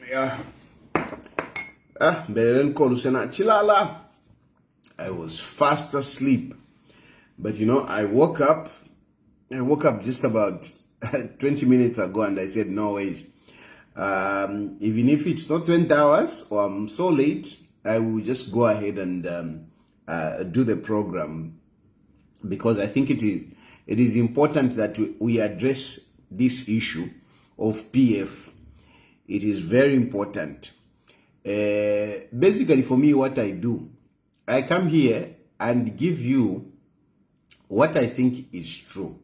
Yeah. Chilala. I was fast asleep. But I woke up just about 20 minutes ago and I said, no ways. Even if it's not 20 hours or I'm so late, I will just go ahead and do the program, because I think it is important that we address this issue of PF. It is very important. Basically, for me, what I do, I come here and give you what I think is true.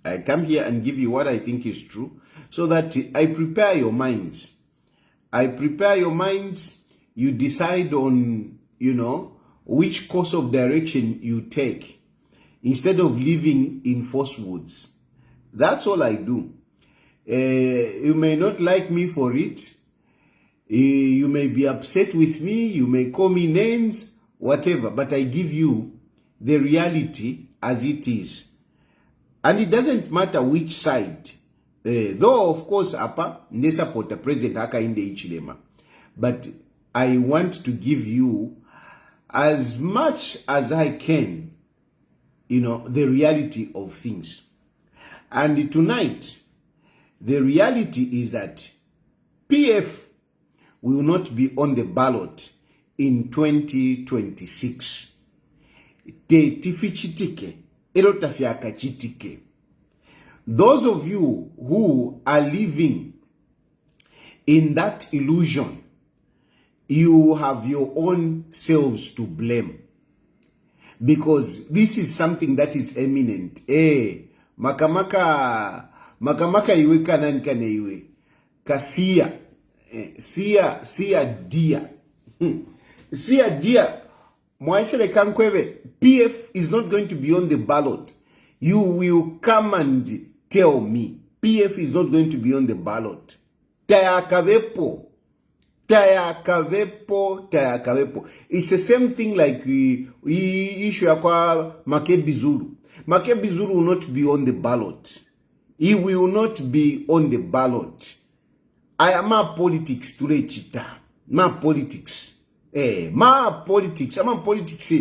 I come here and give you what I think is true, so that I prepare your minds. You decide on, which course of direction you take, instead of living in falsehoods. That's all I do. You may not like me for it. You may be upset with me. You may call me names, whatever. But I give you the reality as it is. And it doesn't matter which side. Though, of course, apa, ne support the president haka inde ichilema. But I want to give you as much as I can, the reality of things. And tonight, the reality is that PF will not be on the ballot in 2026. Those of you who are living in that illusion, you have your own selves to blame. Because this is something that is eminent. Makamaka iwe kanankane iwe. Kasia. Sia dia. Sia dia. Mwachele kankwebe. PF is not going to be on the ballot. You will come and tell me PF is not going to be on the ballot. Tayakavepo. It's the same thing like issue yakwa Makebizulu. Makebizulu will not be on the ballot. He will not be on the ballot. I am a politics to chita. Ma politics. Ma politics. I'm a politics.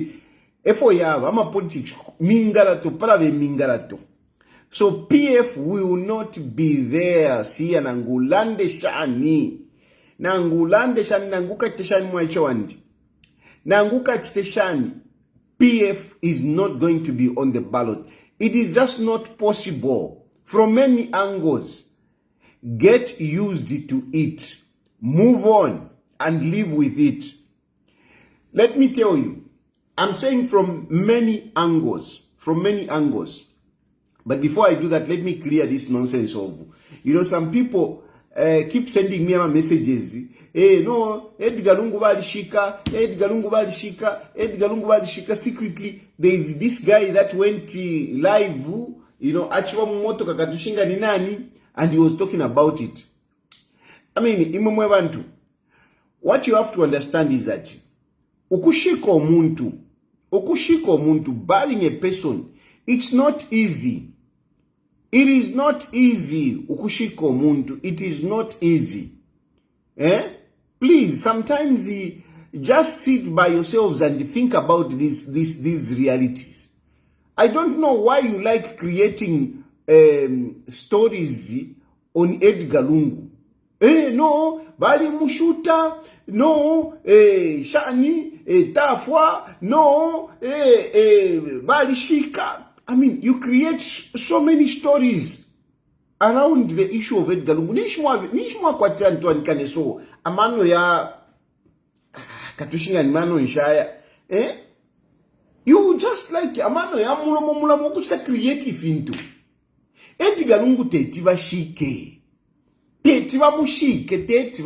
I'm a politics. Mingalato. Parave mingalato. So PF will not be there. Siya nangulande shani. Nangulande shani nanguka teshani mwaichawandi. Nanguka teshani. PF is not going to be on the ballot. It is just not possible. From many angles. Get used to it. Move on and live with it. Let me tell you, I'm saying from many angles. But before I do that, let me clear this nonsense of, some people keep sending me messages. No, Edgar Lungu Shika. Secretly, there is this guy that went live, Achiwa Moto Kakatushinga Ninani, and he was talking about it. I mean, Imamwevantu, what you have to understand is that ukushiko muntu, barring a person, it's not easy. It is not easy, ukushiko muntu. It is not easy. Please, sometimes just sit by yourselves and think about these realities. I don't know why you like creating stories on Edgar Lungu. No, bali mushuta, no, shani, tafwa, no, bali shika. I mean, you create so many stories around the issue of Edgar Lungu. Nishmwa kwa tiantu anikane so, amano ya katushinga ni mano nshaya. You just like amano ya mula kuchita creative into. Edgar Lungu teti bashike. Teti bamushike. Teti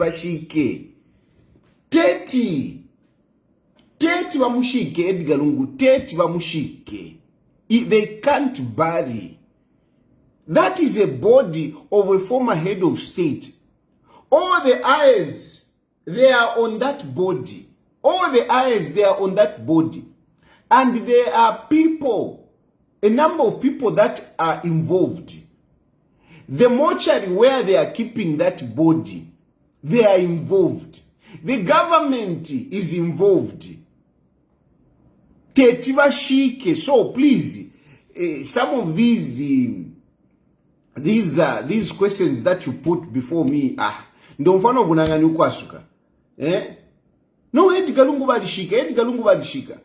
bamushike Edgar Lungu. Teti bamushike. They can't bury. That is a body of a former head of state. All the eyes, they are on that body. And there are people, a number of people that are involved. The mortuary where they are keeping that body, They are involved. The government is involved. So please, some of these questions that you put before me, ndo mfano gunangani ukwasuka. No, Edgalungu badishika.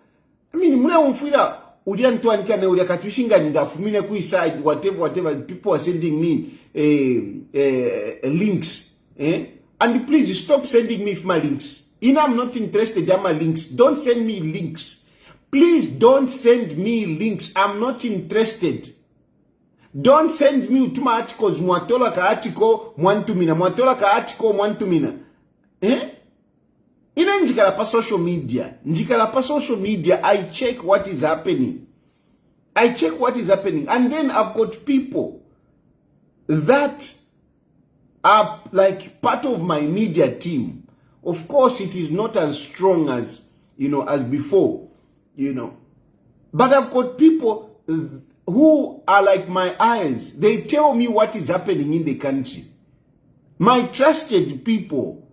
I mean, muna umfira ulia ntuanika na ulia katushinga ngafumine kuiside, whatever, people are sending me links. And please stop sending me my links. I'm not interested in my links. Don't send me links. Please don't send me links. I'm not interested. Don't send me to my articles. Mwatola ka article mwantumina. Ina njikala pa social media. I check what is happening. And then I've got people that are like part of my media team. Of course, it is not as strong as, as before, But I've got people who are like my eyes. They tell me what is happening in the country. My trusted people.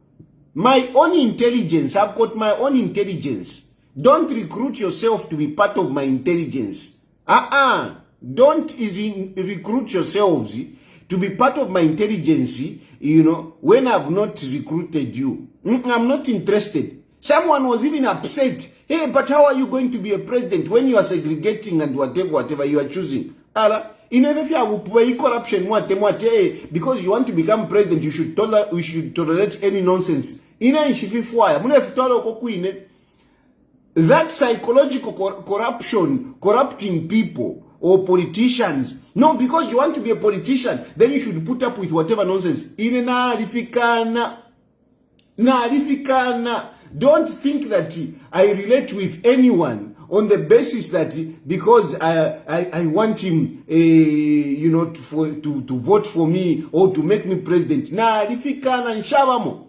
My own intelligence. I've got my own intelligence. Don't recruit yourself to be part of my intelligence. Don't recruit yourselves to be part of my intelligence, when I've not recruited you. I'm not interested. Someone was even upset. Hey, but how are you going to be a president when you are segregating and whatever you are choosing? Corruption, because you want to become president, you should tolerate any nonsense. That psychological corruption, corrupting people or politicians. No, because you want to be a politician, then you should put up with whatever nonsense. Don't think that I relate with anyone on the basis that because I want him, to vote for me or to make me president. Nshabamo.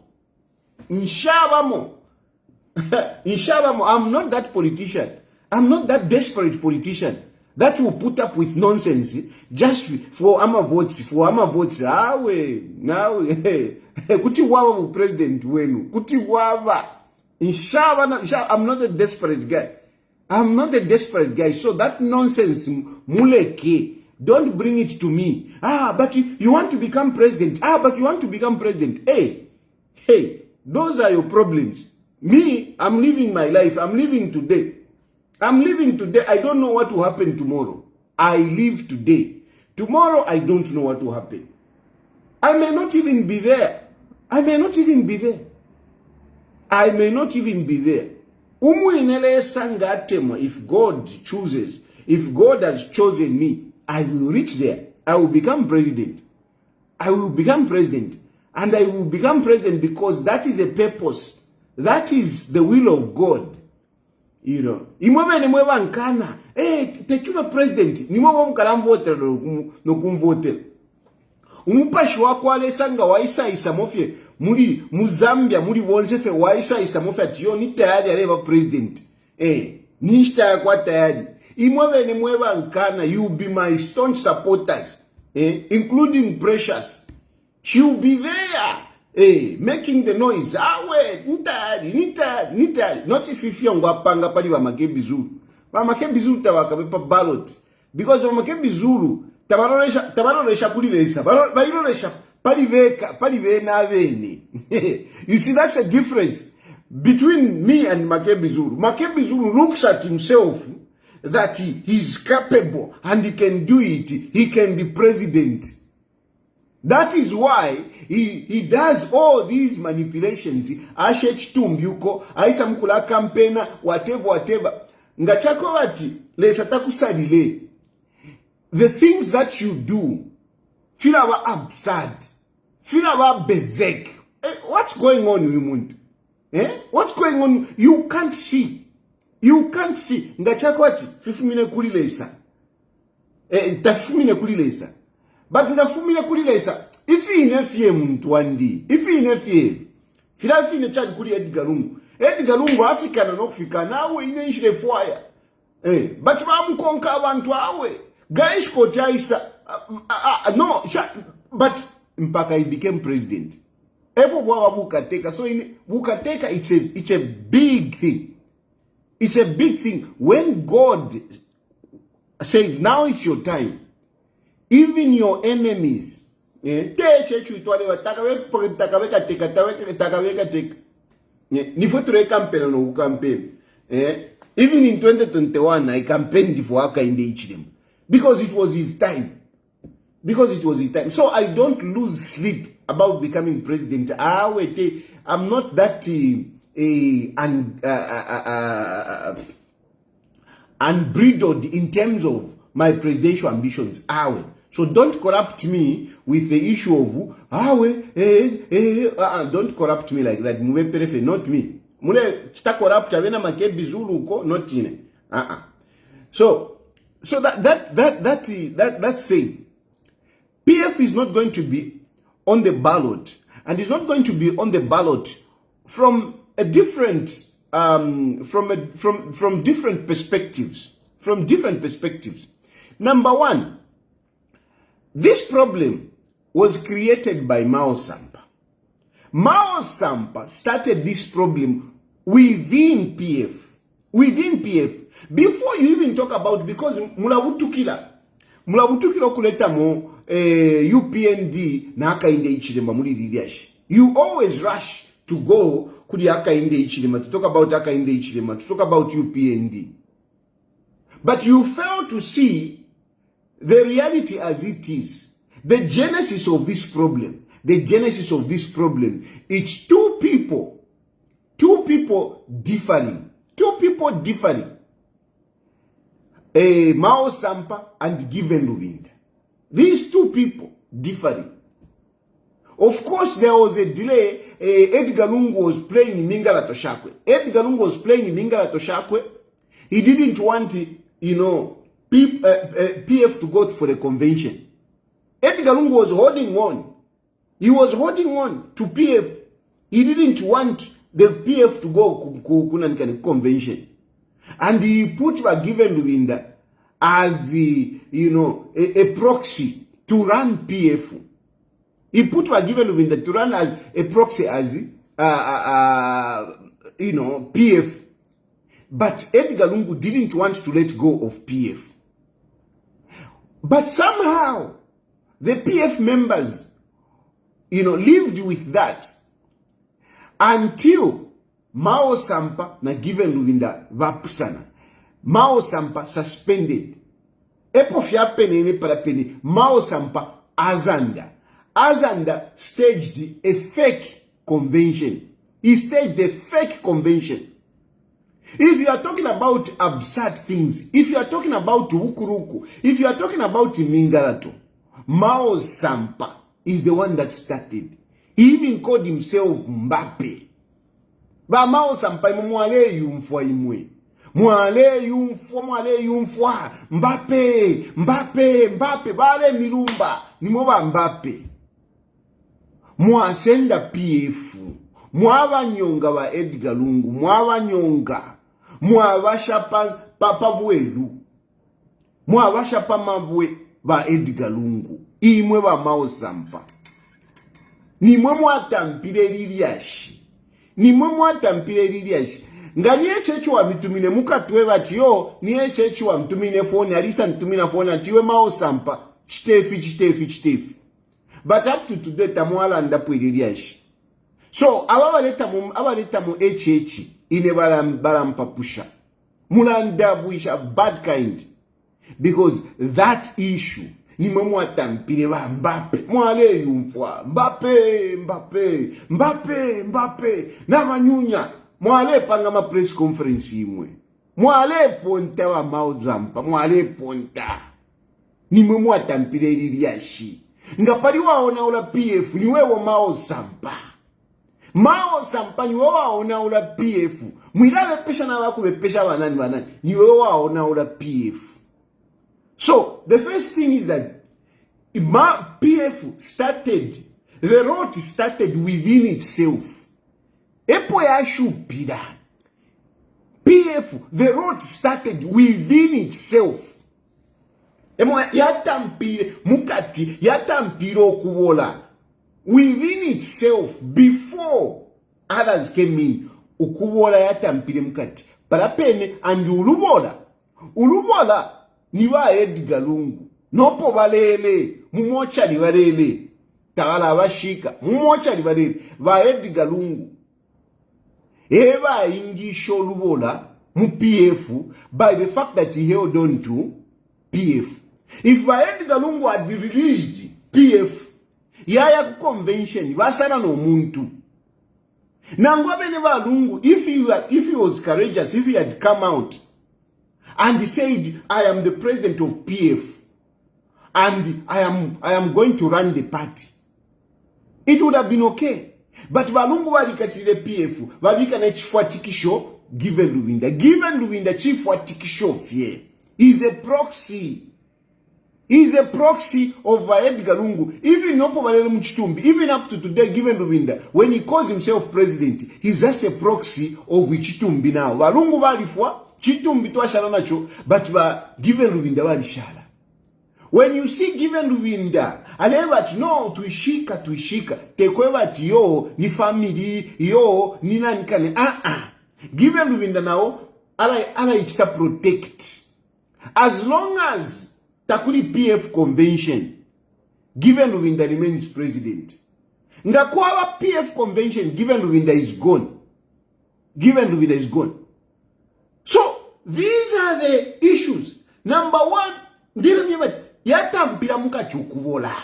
I'm not that politician. I'm not that desperate politician that will put up with nonsense just for ama votes. Kuti wawa president wenu. Kuti wawa. I'm not a desperate guy. So that nonsense, muleke, don't bring it to me. But you want to become president. Hey, those are your problems. Me, I'm living my life. I'm living today. I don't know what will happen tomorrow. I live today. Tomorrow, I don't know what will happen. I may not even be there. If God chooses, if God has chosen me, I will reach there. I will become president. And I will become president because that is a purpose. That is the will of God. Imwebe nimweba nkana. Techuma president. Nimweba mkalamvote no kumvote. Umupashi wako wale sanga waisa isamofye. Muri Muzambia, muri wonsefe waisa isamofye atiyo ni tayari aleva president. Nishta ya kwa tayari. Imwebe nimweba nkana. You will be my staunch supporters. Including Precious. She will be there. Making the noise. Nitari. Not if you panga pali wa makebizuru. Wa makebizuru tawakabepa ballot. Because wa makebizuru tabaroresha kulilesa. Baroresha palive na veni. You see, that's a difference between me and Makebizuru. Makebizuru looks at himself that he is capable and he can do it. He can be president. That is why he does all these manipulations. Ashech tumbyuko, aisa mkula campaigner, whatever. Ngachako wati, lesa takusadile. The things that you do, feel our absurd. Feel our bezek. What's going on, Mundi? What's going on? You can't see. Ngachako wati, fifumine kulilesa. Tafumine kulilesa. But the fumile kulilesa, if he nefie muntu wandi, if he nefie, filafi ne chad kuli Edgalungu Africa na Africa nawe ine ishile fwaya. But konka abantu awe. Guys kotaisa, no, but mpaka he became president. Efo bwa bukateka. So in bukateka, it's a big thing. It's a big thing. When God says, now it's your time, even your enemies, even in 2021, I campaigned for Hakainde Ichilema because it was his time. So I don't lose sleep about becoming president. I'm not that unbridled in terms of my presidential ambitions. So don't corrupt me with the issue of don't corrupt me like that. Not me. Corrupt not in. So that's saying PF is not going to be on the ballot, and it's not going to be on the ballot from a different from different perspectives. Number one, this problem was created by Mao Sampa. Mao Sampa started this problem within PF. Before you even talk about, because mulabutukila kuleta mo UPND na Hakainde Ichilema muri lidiashi. You always rush to go kudi Hakainde Ichilema, to talk about Hakainde Ichilema, to talk about UPND. But you fail to see the reality as it is. The genesis of this problem. It's two people differing. Mao Sampa and Given Lubinda. These two people differing. Of course, there was a delay. Edgar Lungu was playing in Mingala Toshakwe. He didn't want, PF to go for the convention. Edgar Lungu was holding on. He was holding on to PF. He didn't want the PF to go to convention. And he put Given Lubinda as a proxy to run PF. He put Given Lubinda to run as a proxy as PF. But Edgar Lungu didn't want to let go of PF. But somehow the PF members lived with that until Mao Sampa na Given Lubinda vapusana. Mao Sampa suspended. Epo fiapene parapeni. Mao Sampa azanda staged a fake convention. He staged a fake convention. If you are talking about absurd things, if you are talking about Wukuruku, if you are talking about Mingarato, Mao Sampa is the one that started. He even called himself Mbappe. Ba Mao Sampa mwale yumfwa imwe. Mwale yumfwa. Mbappe. Bale milumba. Nimoba Mbappe. Mwasenda PF. Mwabanyonga wa Edgar Lungu. Mwabanyonga. Mwabashapa papa bwelu. Mwabashapa mabwe ba Edgar Lungu. Imwe ba Mao Sampa. Nimwe mwatampire liliashi. Ngani echechu wa mitumine mukatwe batiyo, ni echechu wa mtumine phone, alisa mtumina phone atiwe Mao Sampa, chitefi. But up to today, tamuala ndapu liliashi. So, abaleta mu echechi, ine balampapusha. Mulandabuisha, bad kind. Because that issue, ni mwa tampire ba Mbappe. Mwale yumfwa. Mbappe. Na manyunya. Mwale panga ma press conference imwe. Mwale ponta wa Mao Sampa. Mwale ponta. Ni mwa tampire liliashi. Ngapari waona ula PF ni wewe Mao Sampa. Mao Sampa ni wewe waona ula PF. Mwilave pesha na wako bepesha wanani. Ni wewe waona ula PF. So, the first thing is that PF started, the rot started within itself. Epo ya shupida. PF, the rot started within itself. Emo yatampire, mukati, yatampire okuwola. within itself, before others came in, ukubola yatampire mukati. Parapene and ulubola niba Edgar Lungu. Nopo balele, mumocha libalele. Tawala bashika, mumocha libalele. Va Edgar Lungu. Eva ingisho lubola, mu PF, by the fact that he held on to PF. If by Edgar Lungu had released PF, yaya ku convention, basana no muntu. Nangwabene ba Lungu, if he was courageous, if he had come out and said, I am the president of PF, and I am going to run the party, it would have been okay. But Balungu walikatile PF, wabika na chifu wa tikisho, Given Lubinda, chief wa tikisho fie. He's a proxy. He's a proxy of Edgar Lungu. Even Nopo Valele Mchitumbi, even up to today, Given Lubinda, when he calls himself president, he's just a proxy of Chitumbi now. Balungu walifwa, Chitumbi tuwa shalanacho, but Given Lubinda walishala. When you see Given Lubinda, aleva no tuishika, tekweva yo, ni family, yo, ni nanikane, Given Lubinda now, ala ichita protect. As long as Takuli PF convention, Given Lubinda remains president. Ngakuwa PF convention, Given Lubinda is gone. So, these are the issues. Number one, yatampira mukati ukuvola.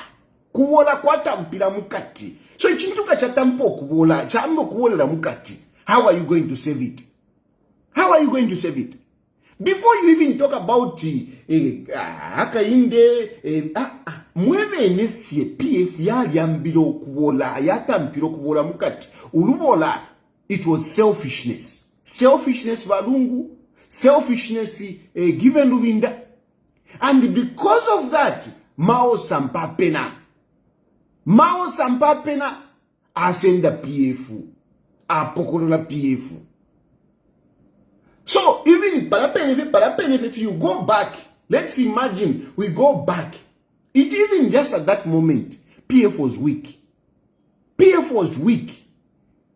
Kuvola kwa tampira mukati. So, chintuka chatampo kuvola, chambo kuvola mukati. How are you going to save it? Before you even talk about mwebe nefye PF yambiro kuvola, yatampiro kuvola mukati. Uluvola, it was selfishness. Selfishness Balungu, selfishness Given Lubinda. And because of that, Mao Sampa pena asenda PF. Apokolola PF. So, even Parapen, if you go back, let's imagine we go back. It even just at that moment, PF was weak.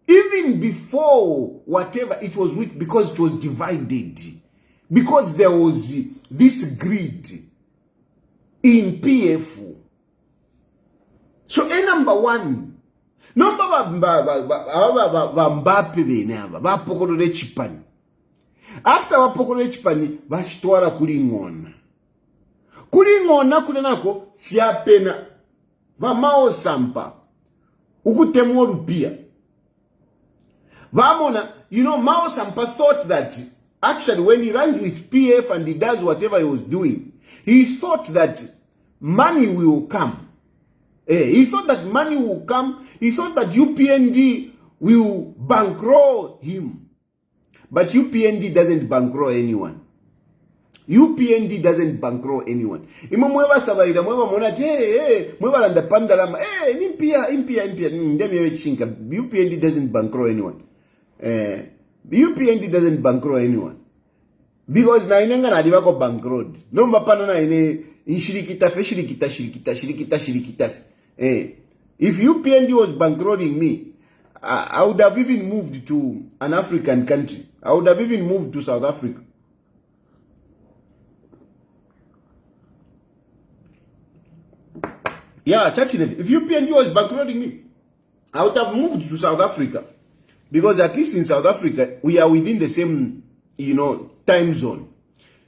Even before whatever, it was weak because it was divided. Because there was this greed in PF. So, number one, bapokolole chipani. After bapokolole chipani, bashitwala kulingona. Kulingona kulenako fiapena. Mao Sampa. Ukutemo rupia. Vamona, Mao Sampa thought that actually when he runs with PF and he does whatever he was doing, he thought that money will come. He thought that money will come. He thought that UPND will bankroll him. But UPND doesn't bankroll anyone. Imamweva sabaida, mweva monati, mweva landa pandalama, nimpia, ndemi chinka. UPND doesn't bankroll anyone. UPND doesn't bankroll anyone. Because na inanga na divako bankrolled. Nomba pana na ine, shirikita. If UPND was bankrolling me, I would have even moved to an African country. I would have even moved to South Africa. Yeah, if UPND was bankrolling me, I would have moved to South Africa. Because at least in South Africa, we are within the same, time zone.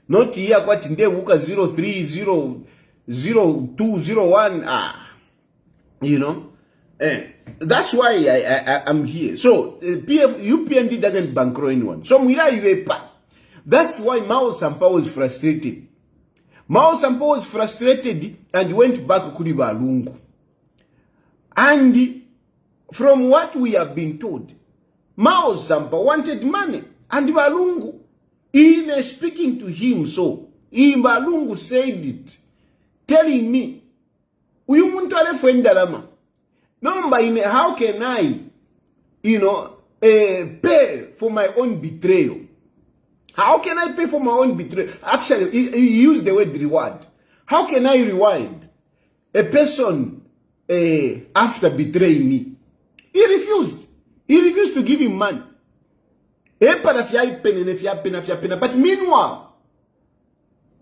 Not here, what in there, 03, 0201, that's why I'm here. So, UPND doesn't bankroll anyone. So, that's why Mao Sampa was frustrated. And went back to Balungu. And from what we have been told, Mao Sampa wanted money. And Balungu, in speaking to him, Balungu said it, telling me, how can I, pay for my own betrayal? How can I pay for my own betrayal? Actually, he used the word reward. How can I reward a person after betraying me. He refused. He refused to give him money. But meanwhile,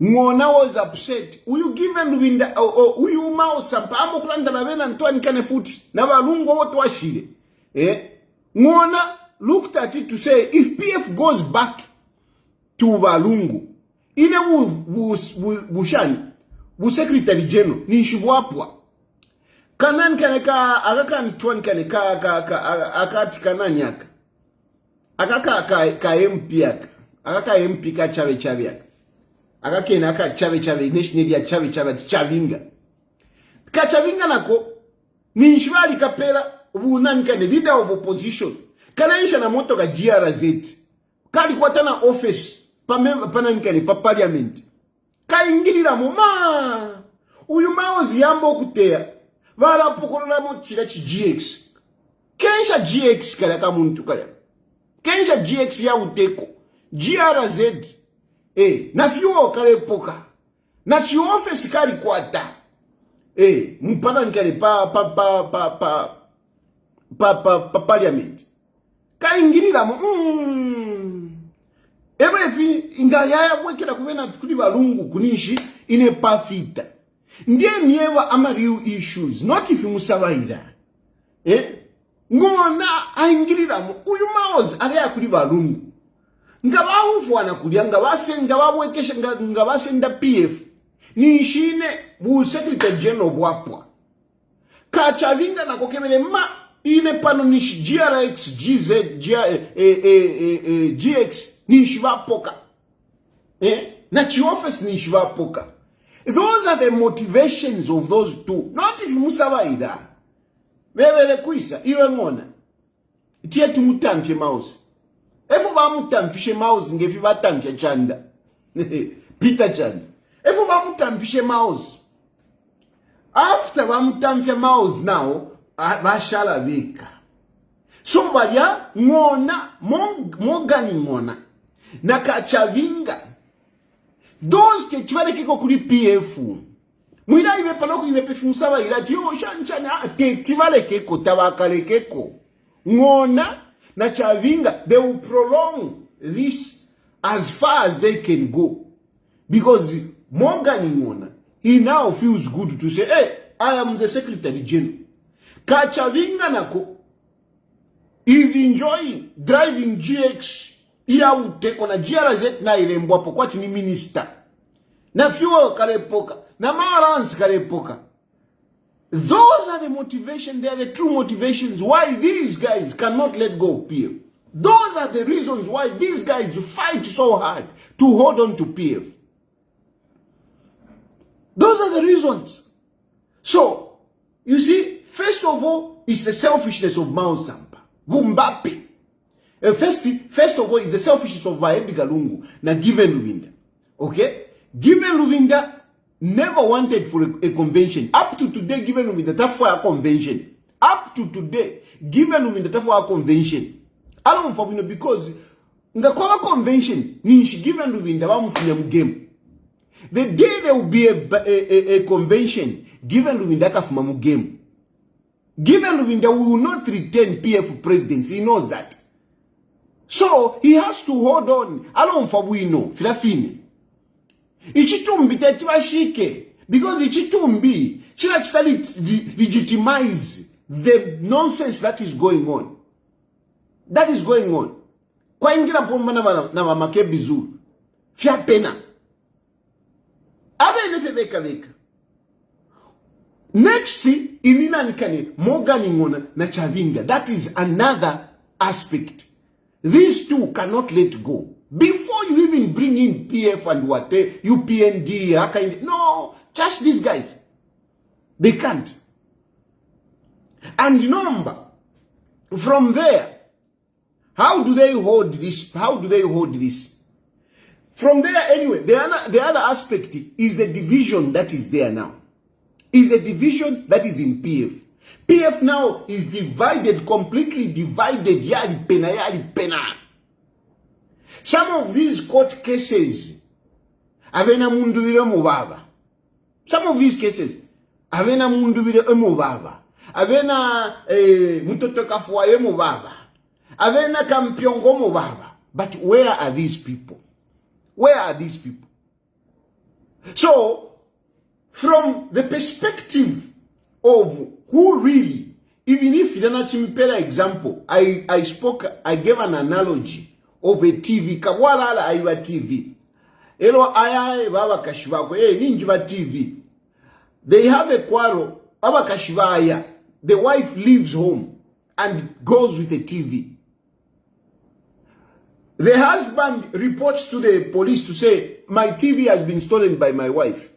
Ngona was upset. Uyu given Lubinda uyu mao Sampa amo kulanda na vena Antoine Kanefuti na valungu wote washire. Ngona looked at it to say, if PF goes back to Valungu, ine bushani bu secretary general ni shibwapwa kanan kaneka agaka Antoine kaneka akati kanani aka akaka ka MP aka akaka MP ka chave aka akakena aka chave national ya chave chavinga ka chavinga nako ni shibali kapela bunani kane leader of opposition kanaisha na moto ka GRZ kali kwatana office pananikani pa parliament kaingirira muma uyu maozi yambo kutea vala pokolola mo chira chi GX kensha GX kala ka muntu kala kensha GX ya uteko GRZ na fiwo kale poka na chi office kali kwata mpana nikani pa parliament kaingirira mo Ebefi ingayaya kwekela kuvena kuli valungu kunishi ine pafita. Ndiye miewa ama real issues. Not if musawaida. Ngona aingirira mo. Uyu maozi alea kuli valungu. Ngabahufu wanakulia. Ngabawekesha ngabasenda PF. Nishine bu secretary general wapwa. Kachavinga na kokemele ma. Ine pano nishi GRX, GZ, GX. Nishiva poka. Na chi office nishiva poka. Those are the motivations of those two. Not if musawaida. Vevele kuisa. Iwe ngona. Itie tumutamfye mouse. Efu ba mutamfishe mouse ngefi batamfye chanda. Peter chanda. Efu ba mutamfishe mouse. After ba mutamfye mouse now, bashala vika. So baya ngona, mogani ngona. Nakachavinga those ke chwale kiko kuli PF mwira ibe panoko ibe pefusawa ila tiyo shanchana te tivale keko tabakale keko ngona na chavinga they will prolong this as far as they can go because Morgan ngona he now feels good to say hey I am the secretary general kachavinga nako is enjoying driving GX iya uteko na GRZ na ilembwa pokwati ni minister na fuel kalepoka na marans kalepoka. Those are the motivation, they are the true motivations why these guys cannot let go of PF. Those are the reasons why these guys fight so hard to hold on to PF. Those are the reasons. So you see, first of all it's the selfishness of Mao Sampa Vumbapi. First of all, is the selfishness of Edgar Lungu na given Lubinda. Okay? Given Lubinda never wanted for a convention. Up to today, given Lubinda, that's for a convention. Up to today, given Lubinda, that's for a convention. I don't know because the convention means given Lubinda, I'm game. The day there will be a convention, given Lubinda, I'm game. Given Lubinda, we will not retain PF presidency. He knows that. So he has to hold on. Alon fabuino, filafini. Ichitumbi tetiwa shike. Because ichitumbi, chila chitali legitimize the nonsense that is going on. That is going on. Kwa ingira pomba na mamake bizuru. Fia pena. Abe nefe veka. Next, inina nikane, moga ningona na chavinga. That is another aspect. These two cannot let go. Before you even bring in PF and what, UPND, no, just these guys. They can't. And remember, from there, how do they hold this? How do they hold this? From there, anyway, the other aspect is the division that is there now. Is a division that is in PF. PF now is divided, completely divided. Yali pena. Some of these court cases, avena Mundubile mubaba. Some of these cases, avena Mundubile emubaba, avena Mutoto Kafua emubaba, avena Kampiongo mubaba. But where are these people? Where are these people? So, from the perspective of who really, even if Fidana Chimpela example, I gave an analogy of a TV, Kawala Aiwa TV. Elo Ayai Baba Kashivako, Ninjiba TV. They have a quarrel, Baba Kashivaya. The wife leaves home and goes with a TV. The husband reports to the police to say, my TV has been stolen by my wife.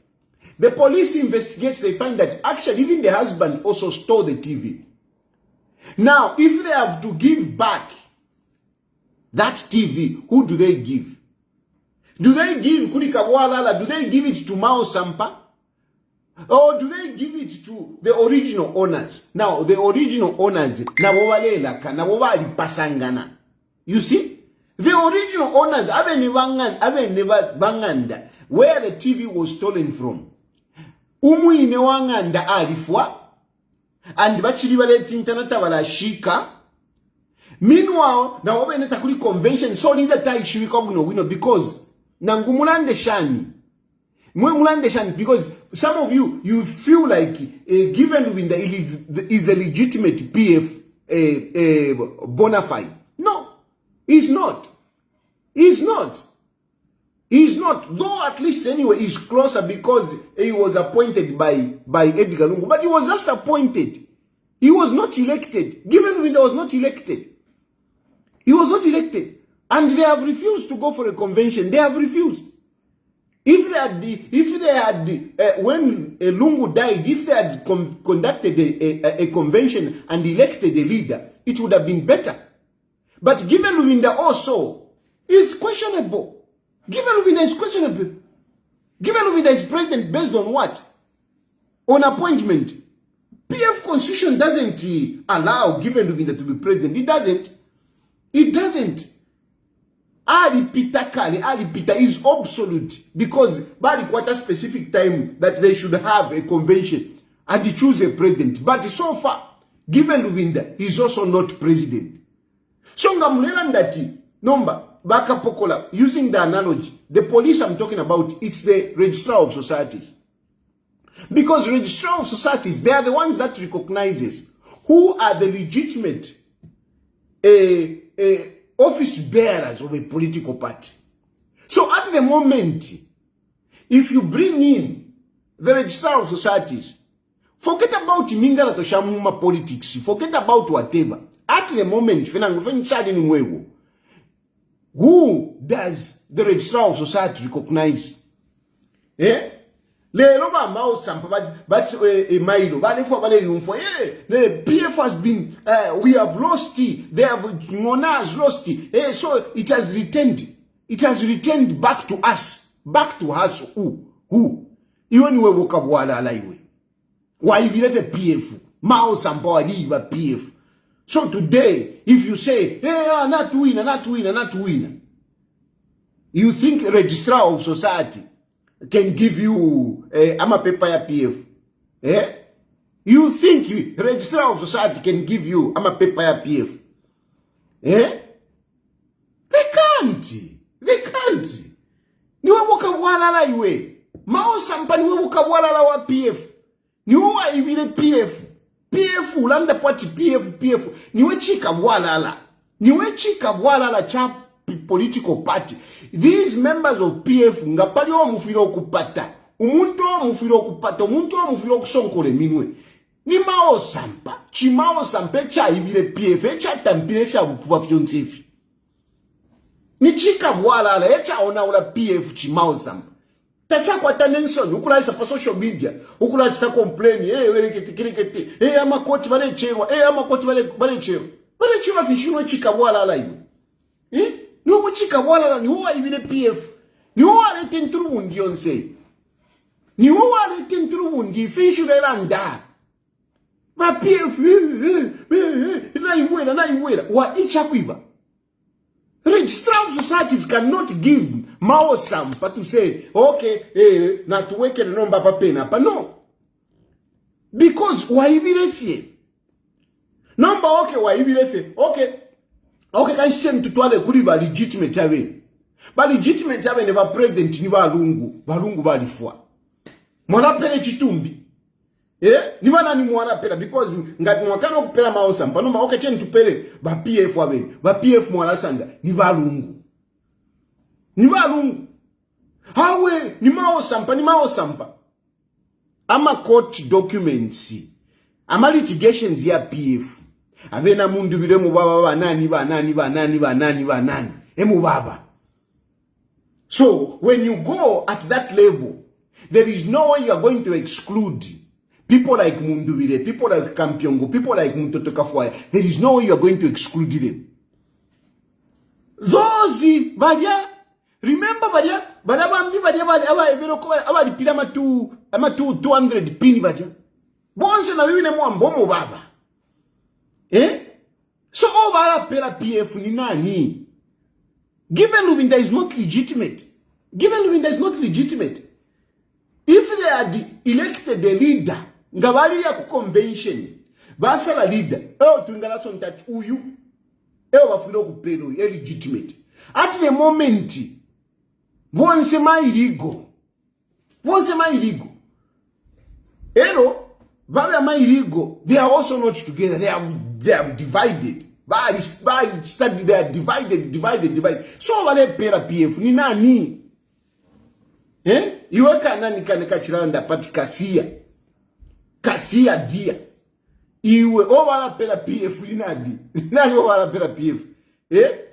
The police investigates, they find that actually even the husband also stole the TV. Now, if they have to give back that TV, who do they give? Do they give Kurikawalala? Do they give it to Mao Sampa? Or do they give it to the original owners? Now, the original owners, you see? The original owners, where the TV was stolen from. Umuine wanganda alifwa, and bachili wale tintanata wala shika. Meanwhile, na wabeneta kuli convention, so nida tai shirika wino, because nangumulande shani. Mulande shani, because some of you feel like given Lubinda is a legitimate PF bona fide. No, he's not. He's not. He's not. Though at least anyway he's closer because he was appointed by Edgar Lungu. But he was just appointed. He was not elected. Given Lubinda was not elected. He was not elected. And they have refused to go for a convention. They have refused. If they had, when Lungu died, if they had conducted a convention and elected a leader, it would have been better. But given Lubinda also is questionable. Given Lubinda is questionable. Given Lubinda is president based on what? On appointment. PF constitution doesn't allow given Lubinda to be president. It doesn't. It doesn't. Ali Peter is obsolete because by quite specific time that they should have a convention and they choose a president. But so far, given Lubinda, he is also not president. So Ngamulelanda number Baka Pokola, using the analogy, the police I'm talking about, it's the registrar of societies. Because registrar of societies, they are the ones that recognizes who are the legitimate office bearers of a political party. So at the moment, if you bring in the registrar of societies, forget about Mingala to Shamuma politics, forget about whatever. At the moment, who does the registrar of society recognize? Eh? But the PF has been, we have lost it, they have, Mona has lost it, so it has returned back to us, who? Even we woke up wala alaiwe. Why you let a PF? Mao Sampa waliwa PF. So today, if you say, hey, not winner, you think a registrar of society can give you a paper PF? Eh? You think registrar of society can give you a paper PF? Eh? They can't. Niwe woka wala la iwe. Mao Sampa niwe woka wala la wa PF. Niwe wa ibile PF. PF ulanda pati PF. Niwe chika wala la. Niwe chika wala la cha political party. These members of PF ngapali wa mufiro kupata. Umuntu wa mufiro kusonkole minwe. Ni Mao Sampa. Chimao Sampa cha ibile PF. Cha tampile cha upuwa fyonsefi. Ni chika wala la. Echa ona ula PF chimao Sampa. Tacha kwa Nelson, ukula isa pa social media, ukula chita complain, kiti, ama koti vale chewa, ama koti vale chewa fishinwa chika wala la iwe. Niwo chika wala la, niwo ibile PF, niwo wale tenturu mundi yonse, niwo wale tenturu mundi, fishu le landa. Ma PF, na iwela, wa icha kuiba. Registrar of societies cannot give Mao Sampa to say, okay, not to wake the number papa. No. Because waibirefye. Number okay waibirefye. Okay, can shame to twale kuri ba legitimate yabe. Ba legitimate yabe ne ba president ni balungu balifwa. Mwana pele chitumbi. Ni wana ni mwana pela because ngati mwakano kupela mao Sampa. Number okay cheni tupele ba PF wabe. Ba PF mwana sanga ni balungu. Hawe ni mao Sampa. Ama court documents. Ama litigations ya PF. Avena Mundubile mubaba banani. Mubaba. So when you go at that level, there is no way you are going to exclude people like Mundubile, people like Kampiongo, people like Mutotokafwaya. There is no way you are going to exclude them. Those badia, remember badia, badabambi badia aba dipila ama 200 pini badia. Bonse na wiwi ne mwambomo baba. So all pela PF ni nani? Given Lubinda is not legitimate. If they had elected a leader, ngabali ya convention, basa la leader, tungala sontach uyu, wafilo kupelo, legitimate. At the moment, once my illegal. Babe am illegal. They are also not together. They have divided. They are divided. So wale pera PF ni nani? Iweka nani kaneka chiranda pati Kasia dia. Iwe wala pera PF ni nani? Nani wala pera PF?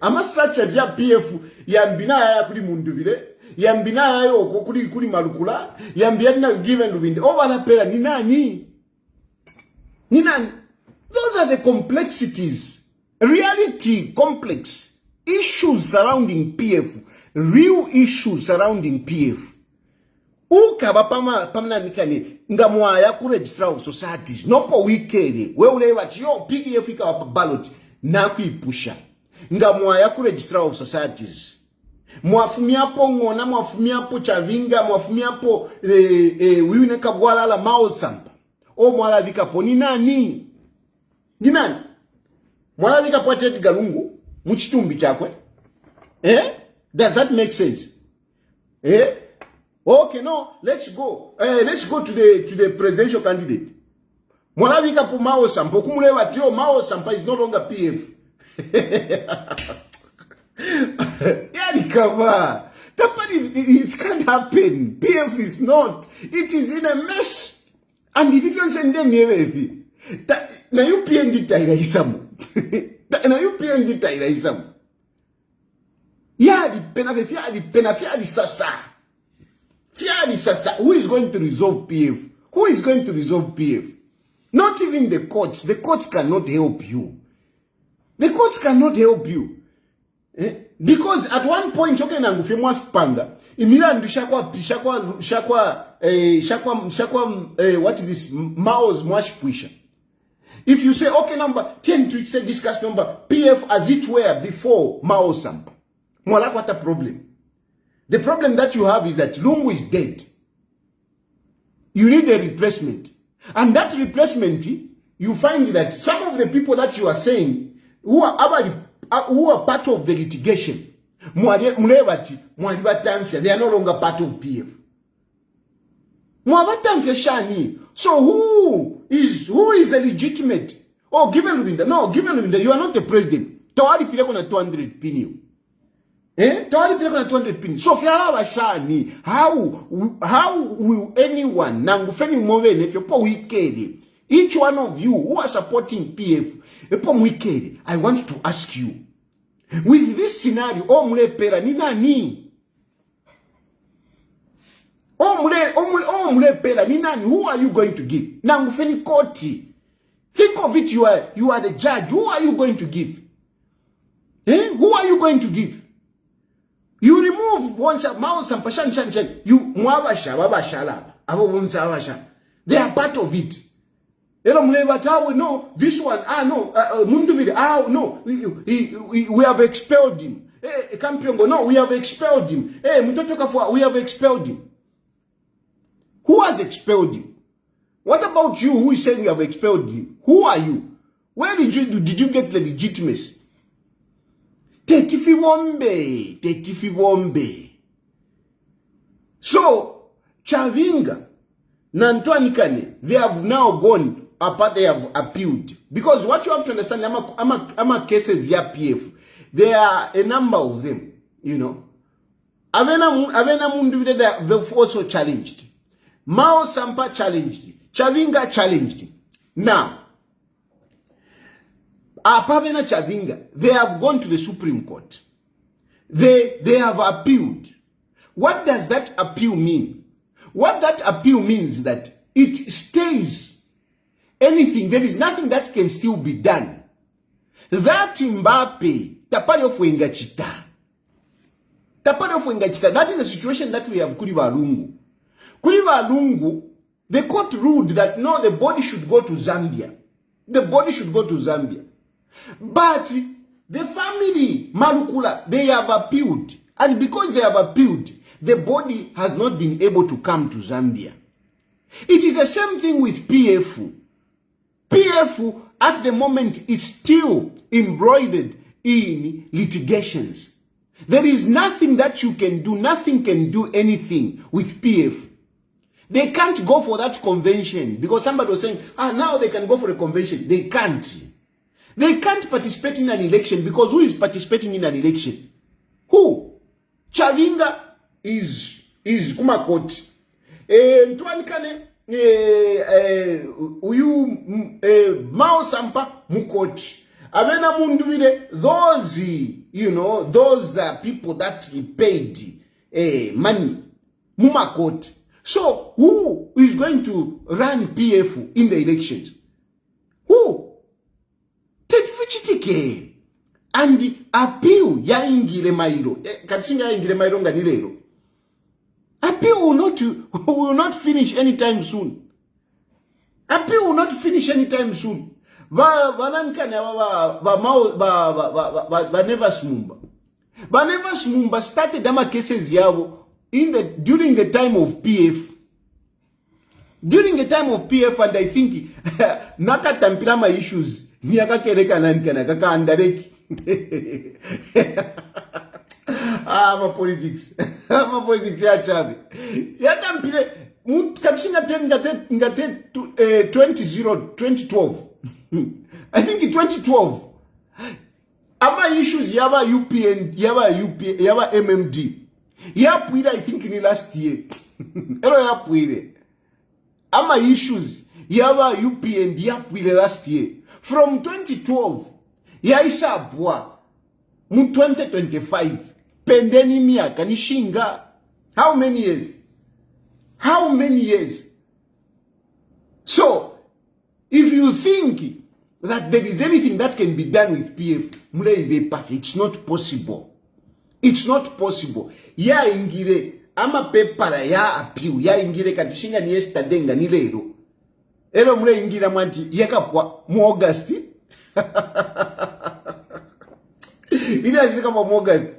Ama structures ya PF yambina ya kuli Mundubile, yambina ya kuli Malukula, yambina given Lubinda. Wala pera ni nani? Those are the complexities. Reality complex. Issues surrounding PF. Real issues surrounding PF. Ukaba pamna nikani ngamwaya ku register of societies. Nopo wikere. We ulewa chiyo PF ikawa ballot na kuipusha. Ngamwaya ku register of societies. Mwafumiapo ngona, mwafumiapo chavinga, mwafumiapo wiwine kabwala la mao Sampa. Mwala vikapo ni nani? Mwala vikapo ateti galungu mchitumbi chakwe. Does that make sense? Okay, no, let's go to the presidential candidate. Mwala vikapo mao Sampa kumulewa tio mao Sampa is no longer PF. Yani kama it can't happen. PF is not. It is in a mess. And if you send them here, na UPND taira isamu. Na UPND taira isamu. Fiali sasa. Who is going to resolve PF? Not even the courts. The courts cannot help you. Because at one point, okay, nangufe mwafipanga. Imila ndishakwa what is this? Mao's mwashipwisha. If you say, okay, number 10 to say discuss number PF as it were before Mao Sampa. Mwala what a problem. The problem that you have is that Lungu is dead. You need a replacement. And that replacement, you find that some of the people that you are saying who are part of the litigation, they are no longer part of PF. So who is a legitimate? Oh, given Lubinda, you are not the president. Tayali pile kuna 200 pinio. Tayali pile kuna 200 pinio. So fiala washani, how will anyone nangufeni move nefyopo wikedi? Each one of you who are supporting PF, I want to ask you, with this scenario, mule pera ni nani? Mule pera ni nani? Who are you going to give? Nangufeni koti. Think of it, you are the judge. Who are you going to give? Who are you going to give? You remove once Mao Sampa shan. You mwabasha wabashala. Abo wunza wabasha. They are part of it. No, this one, no, Mundubile, no, we have expelled him. Kampiongo, no, we have expelled him. Mutotokafwa, we have expelled him. Who has expelled him? What about you who is saying you have expelled him? Who are you? Where did you get the legitimacy? Tetifi Bombe. So, Chavinga, Nantwanikane, they have now gone apart, they have appealed. Because what you have to understand, ama cases ya PF, there are a number of them, you know. Avena Mundubile, they've also challenged. Mao Sampa challenged. Chavinga challenged. Now, Apavena Chavinga, they have gone to the Supreme Court. They have appealed. What does that appeal mean? What that appeal means is that it stays anything. There is nothing that can still be done. That Mbappe, tapari of Wengachita. Tapari of Wengachita. That is the situation that we have Kuriva Lungu. Kuriva Lungu, the court ruled that no, the body should go to Zambia. The body should go to Zambia. But the family, Marukula, they have appealed. And because they have appealed, the body has not been able to come to Zambia. It is the same thing with PF. PF, at the moment, is still embroidered in litigations. There is nothing that you can do. Nothing can do anything with PF. They can't go for that convention because somebody was saying, now they can go for a convention. They can't. They can't participate in an election because who is participating in an election? Who? Chavinga is Kumakot. Ntwanikane Mao Sampa Mukot. Avena Mundubile, those, you know, those are people that paid money. Mumakot. So who is going to run PF in the elections? Who? Tetfuchitike. And appeal ya ingile mairo. Katinga ya ingile mairo nganilero. Appeal will not finish anytime soon. Appeal will not finish anytime soon. Never Smumba. Never Smumba started ama cases yavo during the time of PF. During the time of PF, and I think naka tampirama issues niyaka kereka nankana kaka andareki. My politics. My politics ya chavi. Ya tampire kapshinga 2012. I think in 2012. Ama issues yaba UPND, yaba MMD. Yapuire, I think in the last year. Ero yapuire. Ama issues yaba UPND yapuire last year. From 2012, yaisha apua mu 2025. Pendeni miaka nishinga. How many years? How many years? So, if you think that there is anything that can be done with PF, it's not possible. It's not possible. Ya ingire ama pepara ya appeal ya ingire katishinga ni yesterday nga ni lero. Ero mule ingira mwanti yakapwa mu August. Ina zika mu August.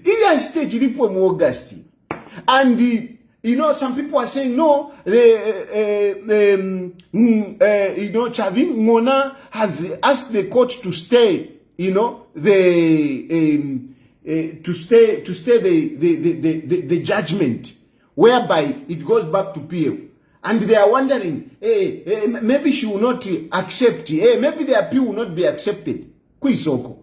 Ina state ilipo mu August. And you know, some people are saying no. You know, Chavin Mona has asked the court to stay. You know, to stay the judgment, whereby it goes back to PF, and they are wondering, maybe she will not accept. Maybe the appeal will not be accepted. Kuisoko,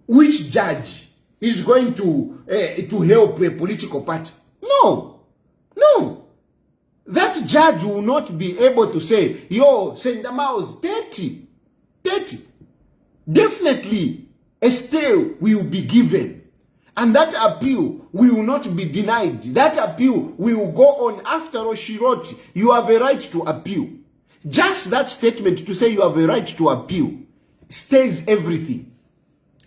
which judge is going to help a political party? No. That judge will not be able to say, yo, send the mouse 30. Definitely, a stay will be given. And that appeal will not be denied. That appeal will go on. After all, she wrote, you have a right to appeal. Just that statement to say you have a right to appeal stays everything.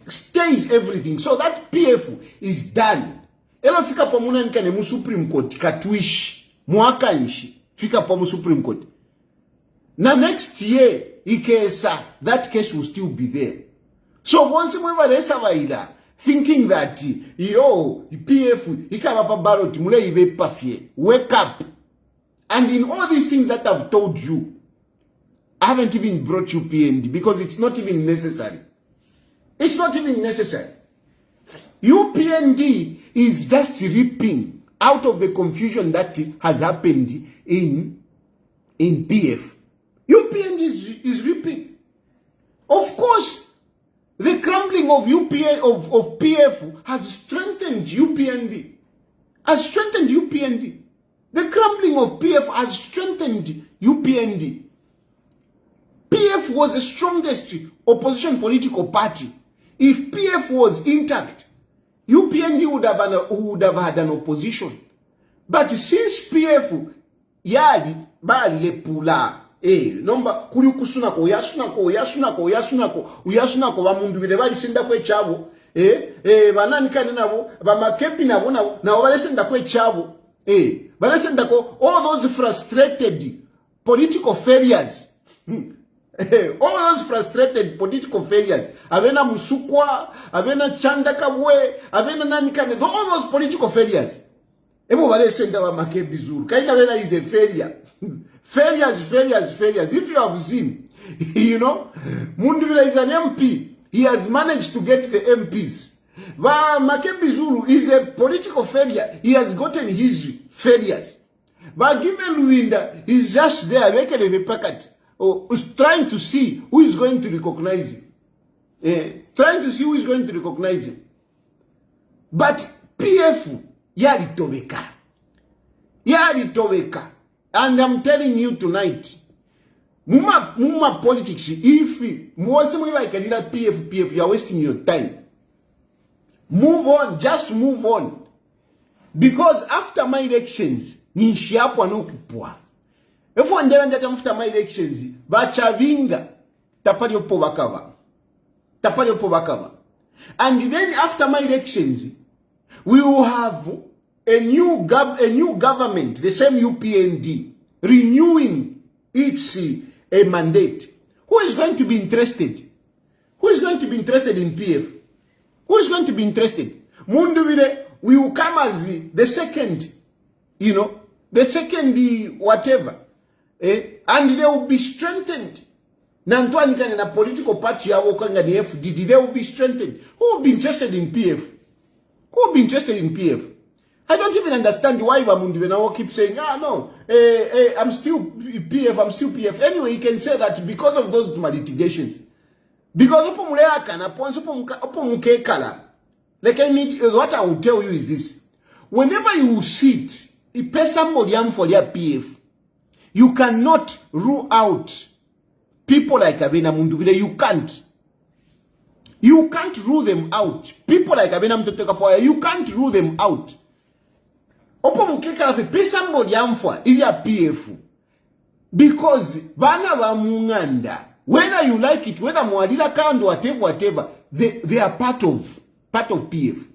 Stays everything. So that PF is done. Elo fika pamuna nikane mu Supreme Court katuishi mwaka nshi fika pa mu Supreme Court. Na next year ikesa that case will still be there. So once mwe valesa vaila thinking that, yo, PF, ikabapa ballot, mule ibe pafye. Wake up. And in all these things that I've told you, I haven't even brought UPND because it's not even necessary. It's not even necessary. UPND is just reaping out of the confusion that has happened in PF. UPND is reaping. Of course, the crumbling of PF has strengthened UPND. Has strengthened UPND. The crumbling of PF has strengthened UPND. PF was the strongest opposition political party. If PF was intact, UPND would have had an opposition. But since PF yali bali pula nomba kuli kusunako yasunako ba Mundubile bali senda kwe chabo banani kane nabo ba makepi nabo na bali senda kwe chabo bali senda ko all those frustrated political failures. All those frustrated political failures. Avena Musukwa, Avena Chandakabwe, Avena Nanikane, all those political failures. Ebo wale senda wa make bizuru. Kaina vena is a failure. Failures. If you have seen, you know, Mundubile is an MP. He has managed to get the MPs. Make bizuru is a political failure. He has gotten his failures. But given Lubinda, he's just there, making a packet. Trying to see who is going to recognize him. Trying to see who is going to recognize him. But PF, yari tobeka. And I'm telling you tonight, muma politics, if PF, you are wasting your time. Move on, just move on. Because after my elections, nishiapo anokupwa. If one day after my elections, bachavinga tapali opo bakava. And then after my elections, we will have a new government, the same UPND, renewing its mandate. Who is going to be interested? Who is going to be interested in PF? Who is going to be interested? Mundubile will come as the second, the second whatever. And they will be strengthened. Nantwani kane na political party yawo kanga ni FDD, they will be strengthened. Who will be interested in PF? Who will be interested in PF? I don't even understand why Mundubile now keep saying, I'm still PF. Anyway, you can say that because of those litigations. Because like what I will tell you is this. Whenever you sit, if somebody for their PF, you cannot rule out people like Abena Mundubile. You can't. You can't rule them out. People like Abena Mundubile, you can't rule them out. Opo mukeka fe pay somebody amfwa ili ya PF. Because bana wa munganda, whether you like it, whether mwadila kando, whatever, they are part of PF.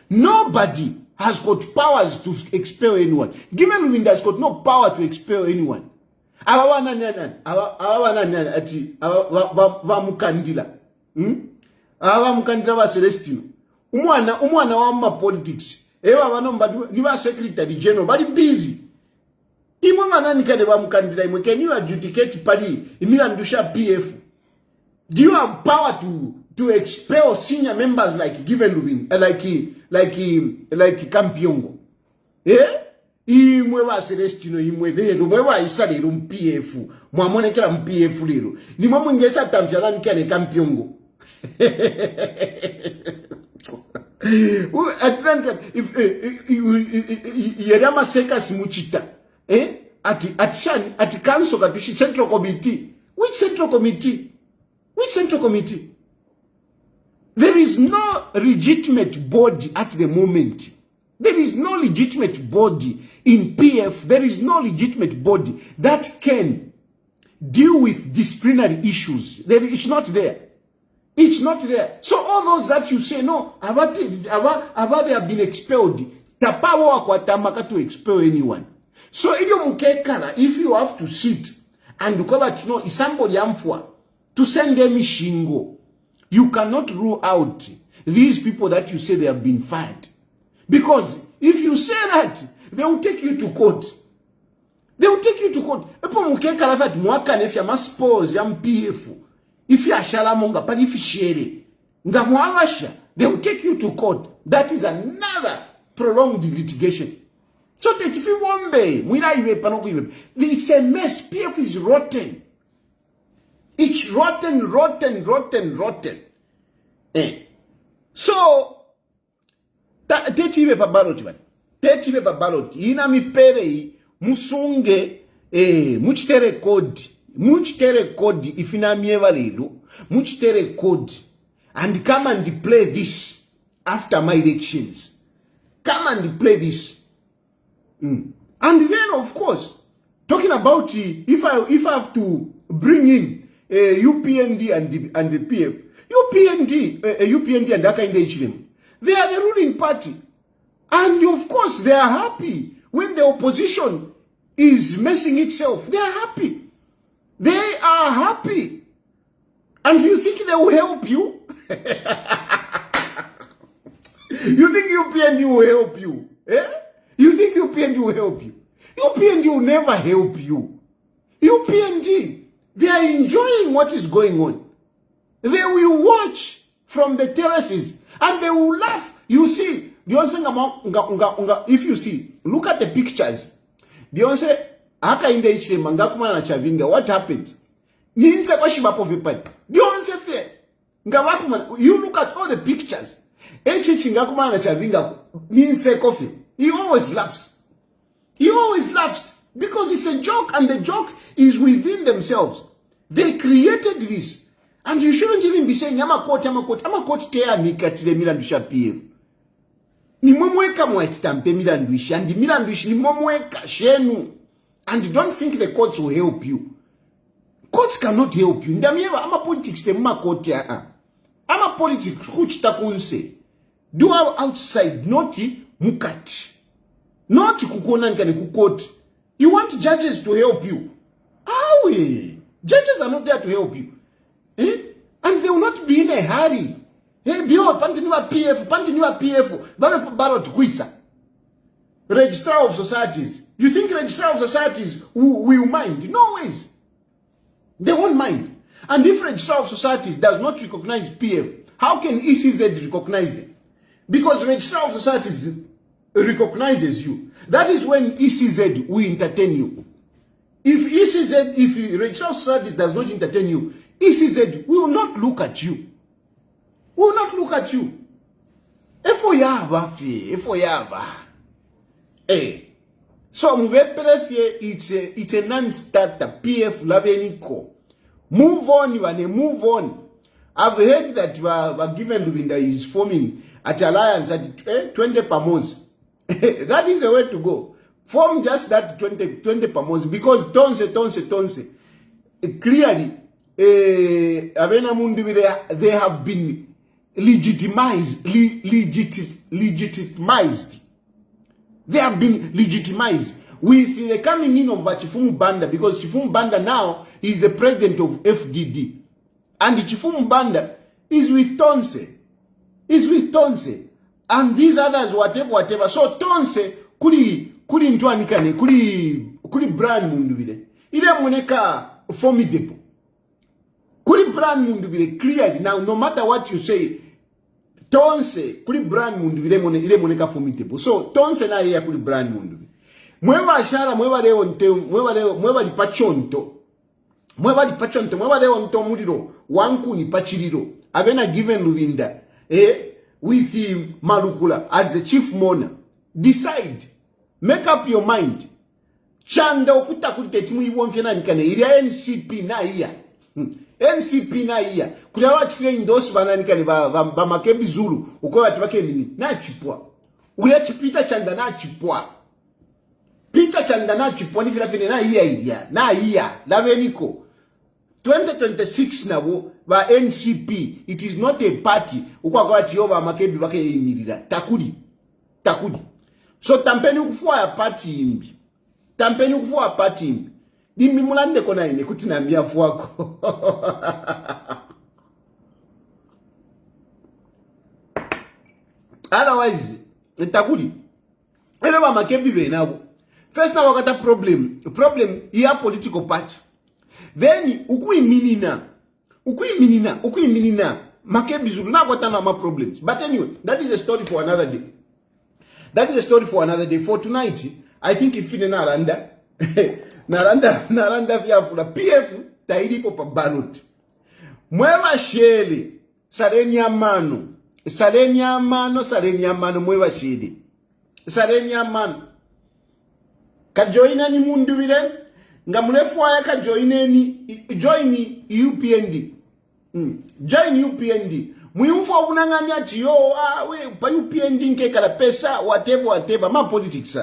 Nobody has got powers to expel anyone. Given Lubinda has got no power to expel anyone. Mukandila wa Celestino. Umwana wa politics. Ewa wanomba niwa secretary general bali busy. Imwa nani kade wa Mukandila imwe, can you adjudicate pali imila ndusha PF? Do you have power to expel senior members like Given Lubin, like Kampiongo? Imwe wa Celestino imwe lero mwe wa isale ru PF mwamone kila PF lero ni mwe ngesa tamfyala nkane Kampiongo. If Yadama Seka Simuchita at council katushi central committee. Which central committee? There is no legitimate body at the moment. There is no legitimate body in PF. There is no legitimate body that can deal with disciplinary issues. It's not there. It's not there. So all those that you say, no, they have been expelled. Tapawa kwa tamaka to expel anyone. So if you have to sit and cover to know is somebody amfwa to send them shingo, you cannot rule out these people that you say they have been fired. Because if you say that, they will take you to court. They will take you to court. Epo mukeka lafat mwaka nefya maspose ya MPF. If you are shalamonga, but if you share nga mwawasha, they will take you to court. That is another prolonged litigation. So that if you wombe, it's a mess. PF is rotten. It's rotten. So, tetiwe pa ballot. Ina mipere musunge, muchitere code, ifina mieva lelo, muchitere code, and come and play this after my elections. Come and play this. And then, of course, talking about if I have to bring in UPND and the PF, UPND and that kind of HLM, they are the ruling party. And of course, they are happy when the opposition is messing itself. They are happy. They are happy. And you think they will help you? You think UPND will help you? Eh? You think UPND will help you? UPND will never help you. UPND, they are enjoying what is going on. They will watch from the terraces and they will laugh. You see, if you see, look at the pictures. What happens? You look at all the pictures. He always laughs. He always laughs because it's a joke, and the joke is within themselves. They created this, and you shouldn't even be saying Amakot tea nikatile Milandwisha PF. Ni momweka mwakitampe Milandwisha, and the Milandwish ni momweka shenu. And don't think the courts will help you. Courts cannot help you. Ndamieva ama politics te makoti ya. Ama politics kuchitakunse. Do outside, not mukati. Not kukona nkane kukoti. You want judges to help you. Awe. Judges are not there to help you. Eh? And they will not be in a hurry. Hey, bio, pantiniwa PF, babe ballot kuisa. Registrar of Societies. You think Registrar of Societies will mind? No ways. They won't mind. And if Registrar of Societies does not recognize PF, how can ECZ recognize them? Because Registrar of Societies recognizes you. That is when ECZ will entertain you. If Registrar of Societies does not entertain you, ECZ will not look at you. Will not look at you. So it's a non-starter. PF Laveniko. Move on, move on. I've heard that we are given Lubinda is forming at alliance at 20 per month. That is the way to go. Form just that 20 per month, because tonse. Clearly, Avena Mundubile, they have been legitimized. They have been legitimized with the coming in of Chifumu Banda, because Chifumu Banda now is the president of FDD. And Chifumu Banda is with Tonse. And these others, whatever. So Tonse, kuli ntuanikane, kuli brand Mundubile. Ile moneka formidable. Kuli brand Mundubile, clearly. Now, no matter what you say, Tonse, kuli brand Mundubile, ile moneka formidable. So, Tonse na ya kuli brand Mundubile. Mweba ashara, mweba leo mweba lipachonto. Mweba leo nto muliro. Wanku ni pachiriro. Avena given Lubinda. With him, Malukula, as the chief mourner. Decide. Make up your mind. Chanda okuta kulitetimu iwonfena nikane. Iria NCP na iya. NCP na iya. Kulewa chitire indosu bana nikane ba makebi zulu. Ukowa tibake mini. Na chipwa. Ule chipita chanda na chipwa. Pita chanda na chipwa ni filafine na iya. Na iya. Laveniko. 2026 nabo ba NCP, it is not a party. Ukwa tiyoba makebi bake imirira. Takudi. So tampeni kufua ya party imbi. Dimi mulande kona ine kutina miafu wako. Otherwise, itakuli. Ene ba makebi be nabo. First now wakata problem iya political party. Then ukuiminina makebi zulu na wakata ma problems. But anyway, that is a story for another day. For tonight, I think if you naranda vya fula PF Tayali popa ballot. Mwewa shele salenya mano mwewa shele salenya mano kajoina ni Mundubile nga mrefu aya kajoine ni join UPND join UPND muyumfu obunanganya ati yo we pa UPND nke kala pesa whatever ma politics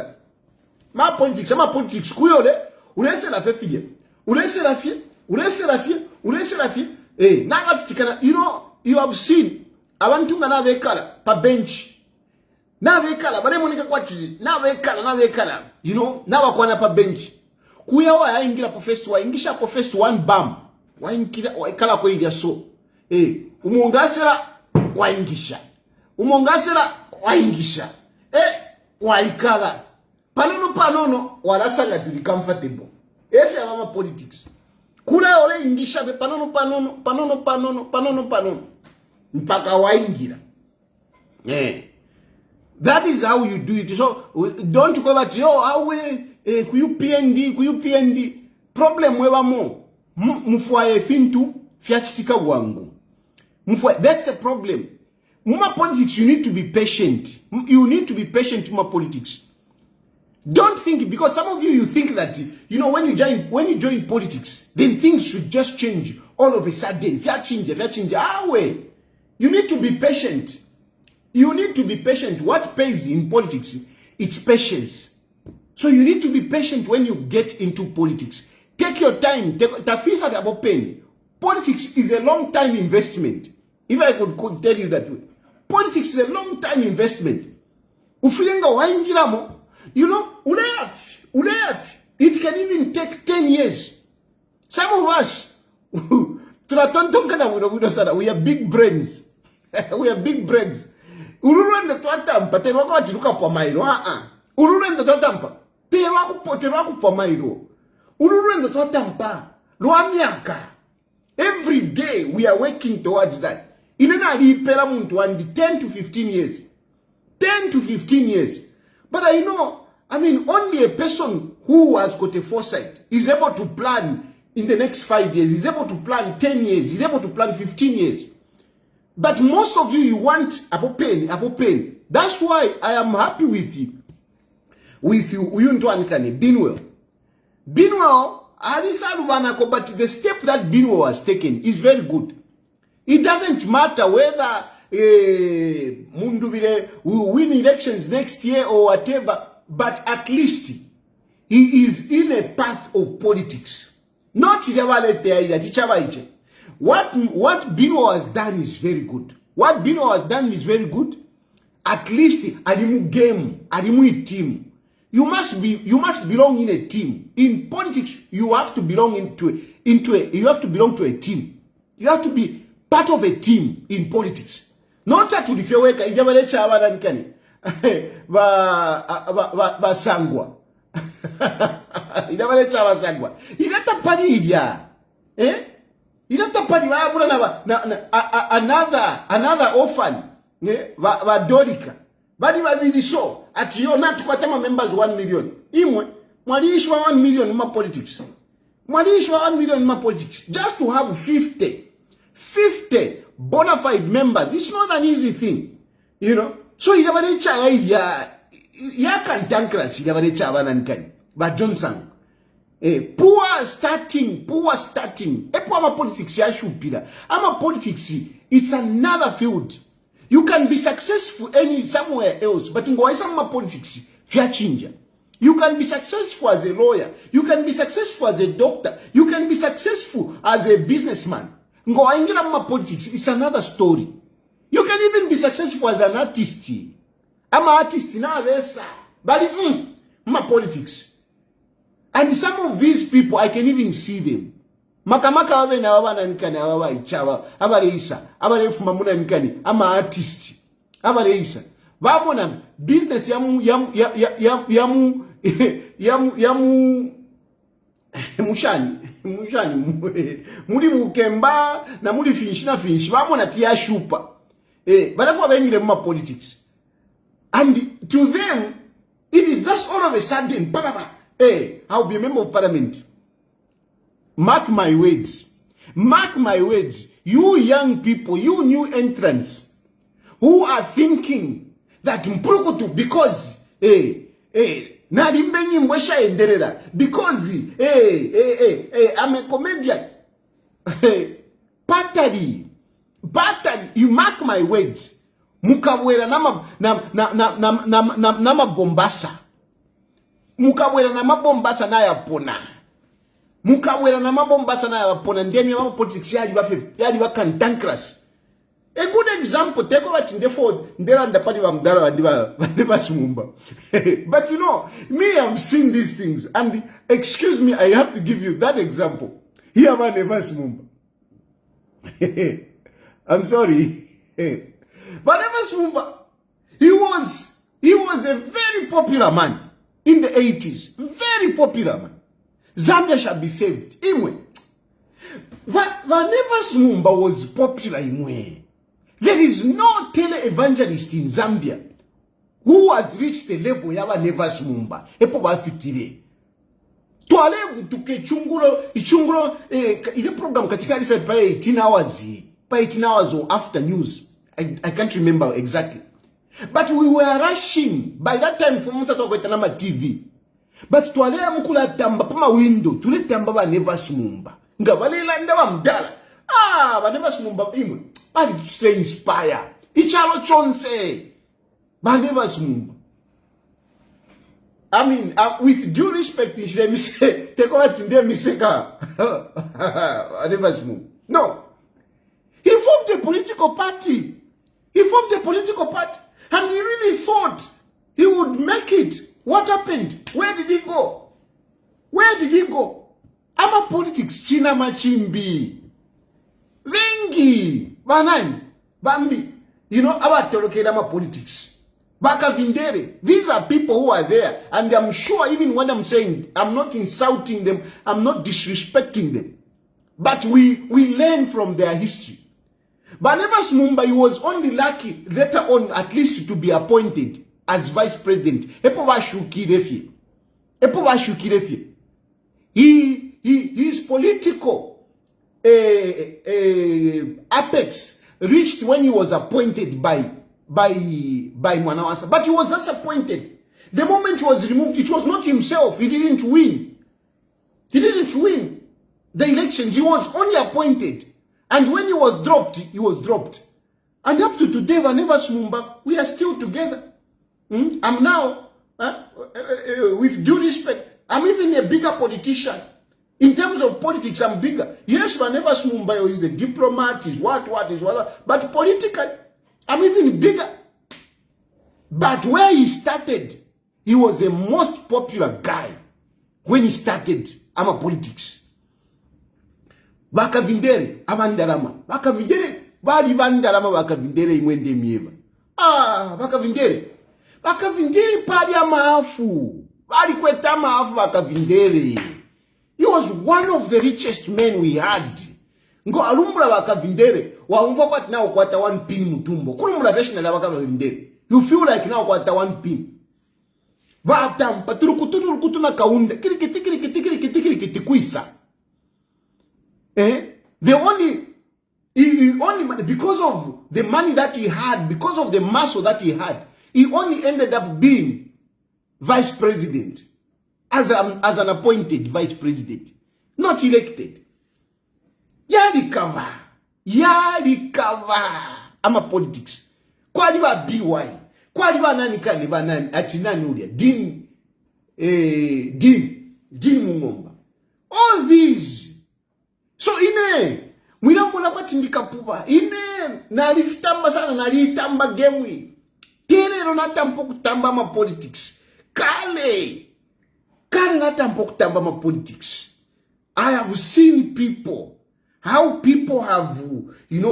kuyole ulese la fie nanga tikana you have seen abantu ngana bekala pa bench na bekala bare monika kwati na bekala na wakwana pa bench kuya wa yaingira po first wa ingisha po first one bam wa inkira wa ikala ko idia so umongasera wa ingisha wa ikala panono wala sanga to be comfortable if you have politics kula ole ingisha be panono mpaka waingira. That is how you do it. So don't go back to how ku UPND problem wewa mo mfwaye fintu fiachisika wangu mfwaye. That's a problem. Muma politics, you need to be patient. Muma politics. Don't think, because some of you think that when you join politics, then things should just change all of a sudden. You need to be patient. What pays in politics? It's patience. So you need to be patient when you get into politics. Take your time. Politics is a long time investment. If I could tell you that way. Politics is a long time investment. Ufilenga waingiramo. It can even take 10 years. Some of us, we are big brains. Ururende twatampa terwako atiruka kwa mairo. Ururende twatampa terwako kwa mairo. Ururende twatampa lwamyaka. Every day we are working towards that. Inena alipela muntu andi 10 to 15 years. 10 to 15 years. But only a person who has got a foresight is able to plan in the next 5 years, is able to plan 10 years, is able to plan 15 years. But most of you want Apo pain. That's why I am happy with you. Binwell, but the step that Binwell has taken is very good. It doesn't matter whether Mundubile will win elections next year or whatever, but at least he is in a path of politics. Not what Bino has done is very good. At least adimu game, adimu team. You must belong in a team. In politics, you have to belong you have to belong to a team. You have to be part of a team in politics. Not that to the feweka ijabale chawana nkani. Ba sangwa. Ijabale chawa sangwa. Ilata pani ilya. Ilata pani another orphan. Va Dorika. Badi babidi so at yo not kwatema members 1 million. Imwe mwaliishwa 1 million in my politics. Just to have 50 bona fide members. It's not an easy thing. So idabale cha ya kantankras idabale cha banankani. Ba Johnson. Poor starting. Ama politics ya shupira. Ama politics, it's another field. You can be successful somewhere else, but in politics, you can be successful as a lawyer. You can be successful as a doctor. You can be successful as a businessman. Politics, it's another story. You can even be successful as an artist. I'm an artist now, but my politics. And some of these people, I can even see them. Makamaka wawe na wawa nkani wawa ichawa abale isa abale fumamuna nkani ama artist abale isa Vamona business yamu mushani muri mukemba na muri finish vamona tiya shupa vanafua venyire muma politics, and to them it is just all of a sudden I'll be a member of parliament. Mark my words, you young people, you new entrants who are thinking that mpurukutu because nalimbenyi mbwesha enderera because I'm a comedian. Battery, you mark my words. Mukawera nama bombasa. Mukawera nama bombasa na yapona. Mukawera nama bombasa na yapona. Ndemi ya politics yali wa cantankerous. A good example, take over Tindeford, Ndera and the party of Mdara and Sumumba. But you know, me, I've seen these things, and excuse me, I have to give you that example. Here, man, never Sumumba. I'm sorry. But never Sumumba, he was a very popular man in the 80s. Very popular man. Zambia shall be saved. Anyway, whenever Sumumba was popular, there is no tele-evangelist in Zambia who has reached the level yaba never Sumumba. Epo bafikire. Tualevu tuke ichungulo ile program katika lisa pa 18 hours. Pa 18 hours or after news. I can't remember exactly. But we were rushing. By that time, for muta toko itanama TV. But tualea mukula tamba pama window. Tule tamba ba never Sumumba. Nga walela ndawa mdala. Ba never Sumumba imwe. But to inspire. Ichalo chonse. But never Sumumba. I mean, with due respect, let me say, take over to them, Miseka. Never Sumumba. No. He formed a political party. And he really thought he would make it. What happened? Where did he go? Ama politics, China machimbi. Vengi. Banani. Bambi. You know, our Tolokedama politics. Baka Vindere. These are people who are there. And I'm sure even when I'm saying, I'm not insulting them, I'm not disrespecting them. But we learn from their history. But never Sumumba, he was only lucky later on at least to be appointed as vice president. His political apex reached when he was appointed by Mwanawasa. But he was just appointed. The moment he was removed, it was not himself. He didn't win. The elections. He was only appointed. And when he was dropped, And up to today, whenever Sumumba, we are still together. I'm now, with due respect, I'm even a bigger politician. In terms of politics, I'm bigger. Yes, whenever Sumumba is a diplomat, is what, but politically, I'm even bigger. But where he started, he was the most popular guy when he started politics. Bakavindere abandarama bakavindere bali bandarama bakavindere imwende mieva bakavindere pali amafu bali kweta amafu bakavindere. He was one of the richest men we had. Ngo alumbula bakavindere waumva kwati now kwata 1 pin mutumbo kulumula version la bakavindere. You feel like now kwata 1 pin batampa turukutu na kaunda kirikiti kuisa. He only because of the money that he had, because of the muscle that he had, he only ended up being vice president as an appointed vice president, not elected. Yalikawa. Ama politics. Kwaliba BY. Kwaliba nani kaliba nani atinani ulia. Din Mungomba. All these. So mwilambula kwa tindika puba. Nalifitamba sana, nalitamba gemwi. Telero natampo kutamba ma politics. Kale natampo kutamba ma politics. I have seen people how people have,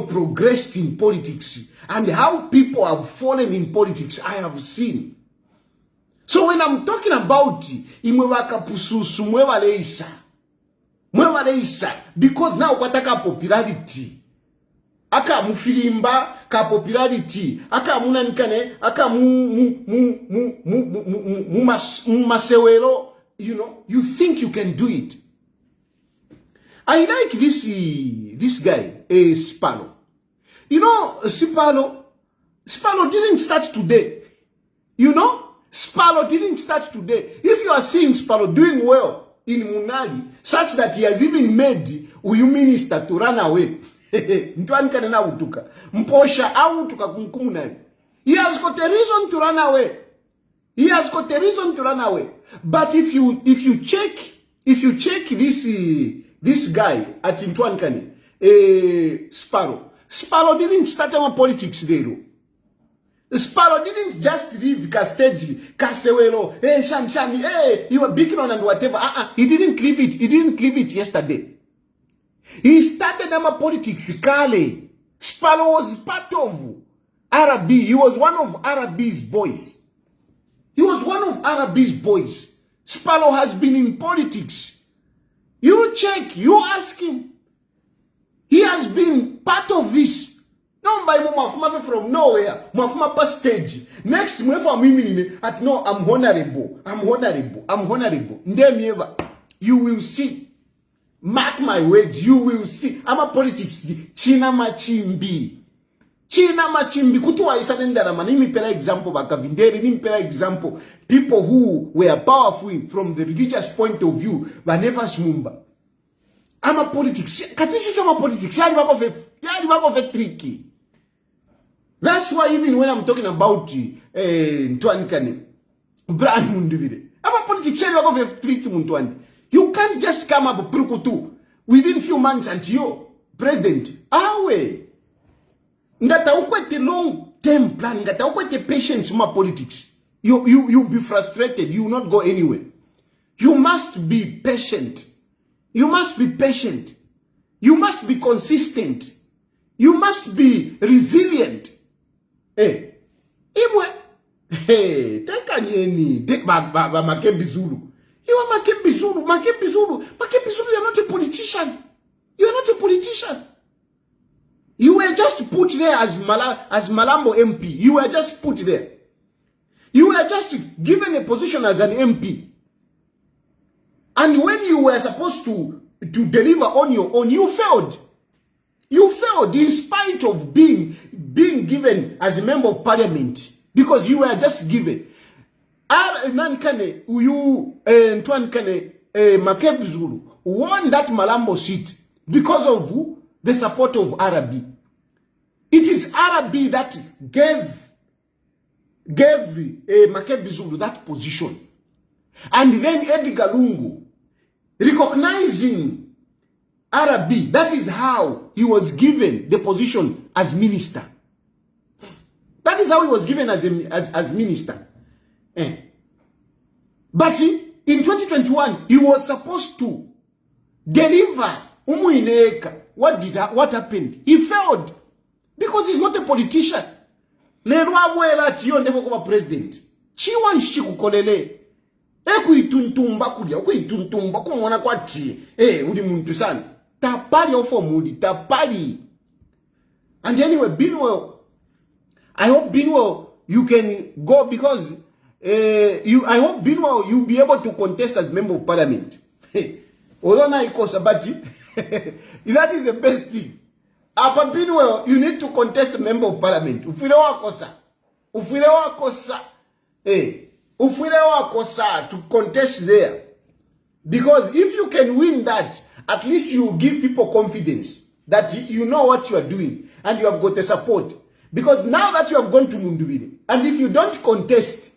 progressed in politics and how people have fallen in politics, I have seen. So when I'm talking about imwewaka pususu mwewaleisa, because now kwataka popularity, aka mufilimba ka popularity, aka munanikane, aka masewelo, you think you can do it. I like this guy, Spalo. Spalo didn't start today. Spalo didn't start today. If you are seeing Spalo doing well in Munali, such that he has even made Uyu minister to run away. He has got a reason to run away. But if you check this guy at Ntwankane, Spalo didn't start our politics there. Spalo didn't just leave Casteji, Casewelo, Shani, you were big on and whatever. He didn't leave it. He didn't leave it yesterday. He started our politics, Kale. Spalo was part of Arabi. He was one of Arabi's boys. Spalo has been in politics. You check, you ask him. He has been part of this. No, by mama from nowhere. Mama past stage. Next, at no, I'm honorable. You will see. Mark my words, you will see. I'm a politics. China machimbi. Kutuwa isanendara manimi pera example bakavinderi nimi pera example. People who were powerful from the religious point of view were never smumba. I'm a politics. Katuishi from a politics. Yari wako fe tricky. That's why even when I'm talking about Ntwankane, brand Mundubile, I'm a politics. Yari wako fe tricky Mundubile. You can't just come up prukutu within few months and you're president. Awe. Ngata ukwete long-term plan. Ngata ukwete patience ma politics. You'll be frustrated. You will not go anywhere. You must be patient. You must be consistent. You must be resilient. Teka nyeni. Makebi Zulu. You are Makebi Zulu. You're not a politician. You were just put there as Malambo MP. You were just put there. You were just given a position as an MP. And when you were supposed to deliver on your own, you failed. You failed in spite of being given as a member of parliament. Because you were just given. Nankane, Ntwankane, Makebi Zulu won that Malambo seat because of who? The support of Arabi. It is Arabi that gave Makebi Zulu that position. And then Edgar Lungu, recognizing Arabi, that is how he was given the position as minister. That is how he was given as minister. But in 2021, he was supposed to deliver Umuineka. What happened? He failed. Because he's not a politician. Lerwa tiyo never come president. Chiwan shikukolele. Kuituntumba kumwana kwa chi. Udi muntu sana. Tapari ofo mudi. Tapari. And anyway, Binwell. I hope Binwell you can go because I hope Binwell you'll be able to contest as member of parliament. Olona ikosa baji. That is the best thing. Apa Binwell, you need to contest a member of parliament. Ufilewa kosa to contest there. Because if you can win that, at least you give people confidence that you know what you are doing and you have got the support. Because now that you have gone to Mundubile, and if you don't contest,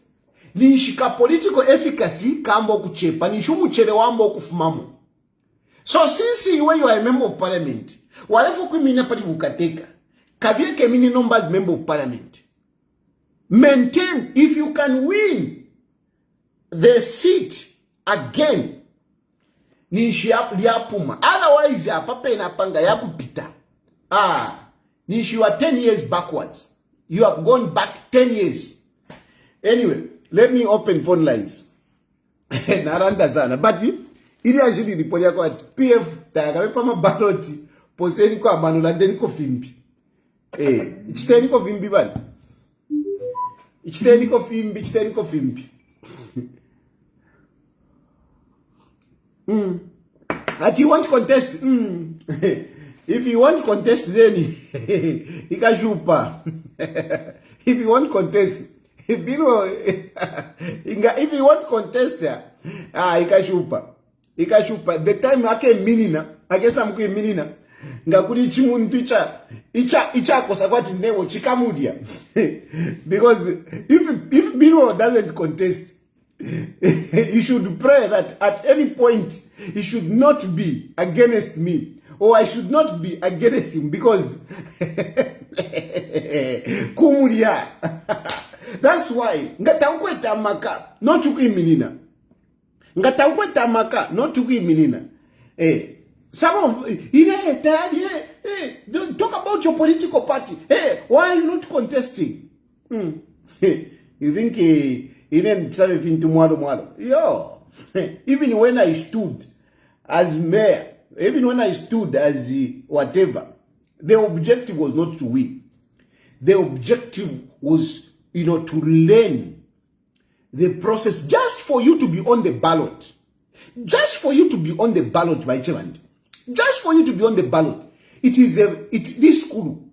ni shika political efficacy kambo kuchepa, ni shumu chere wambo kufumamo. So since you are a member of parliament, whatever kumina pati bukateka, kavye kemini numbers member of parliament. Maintain, if you can win the seat again, nishi yapuma. Otherwise apapena panga yakupita. Nishi you are 10 years backwards. You have gone back 10 years. Anyway, let me open phone lines. Naranda sana. But ili ajili nipolia kwa PF tagawe pama baloti poseni kwa manula ndeni ko fimbi. Ichiteni ko fimbi bani. Ichiteni ko fimbi. That you want to contest? If you want to contest, then ikashupa. If you want to contest, if you want to contest, ikashupa. The time ake minina, agesa mkwe minina, ngakuri chimuntu icha kosakwati newo chikamudia. Because if Bino doesn't contest, you should pray that at any point he should not be against me, or I should not be against him, because kumuria. That's why ngatakweta maka not kuiminina. Ngatakweta maka not kuiminina. Some of don't talk about your political party. Why are you not contesting? You think even even when I stood as mayor, even when I stood as whatever, the objective was not to win. The objective was, to learn the process, just for you to be on the ballot. Just for you to be on the ballot, my chairman. Just for you to be on the ballot. This school,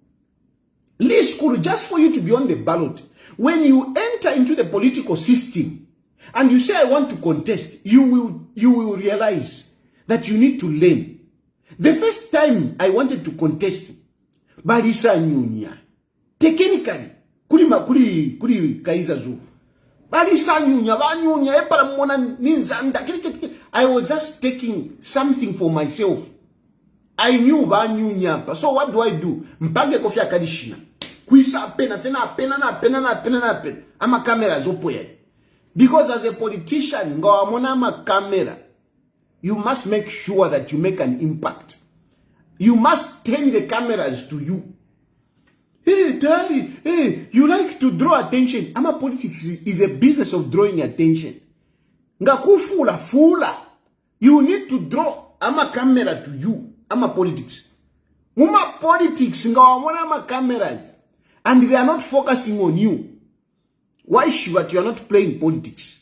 just for you to be on the ballot. When you enter into the political system and you say, I want to contest, you will realize that you need to learn. The first time I wanted to contest, Barisa Nyunya, technically, kuri kaiza zu. Barisa Nyunya, epara mwana ninzanda. I was just taking something for myself. I knew Banyunya. So what do? Mpage kofia kadishina. Kuisa pena. I'm a camera zopoye. Because as a politician, ama camera, you must make sure that you make an impact. You must turn the cameras to you. Hey, Tayali, you like to draw attention. Ama politics is a business of drawing attention. Fula. You need to draw ama camera to you. Ama politics. Uma politics ama cameras. And they are not focusing on you. Why should you are not playing politics?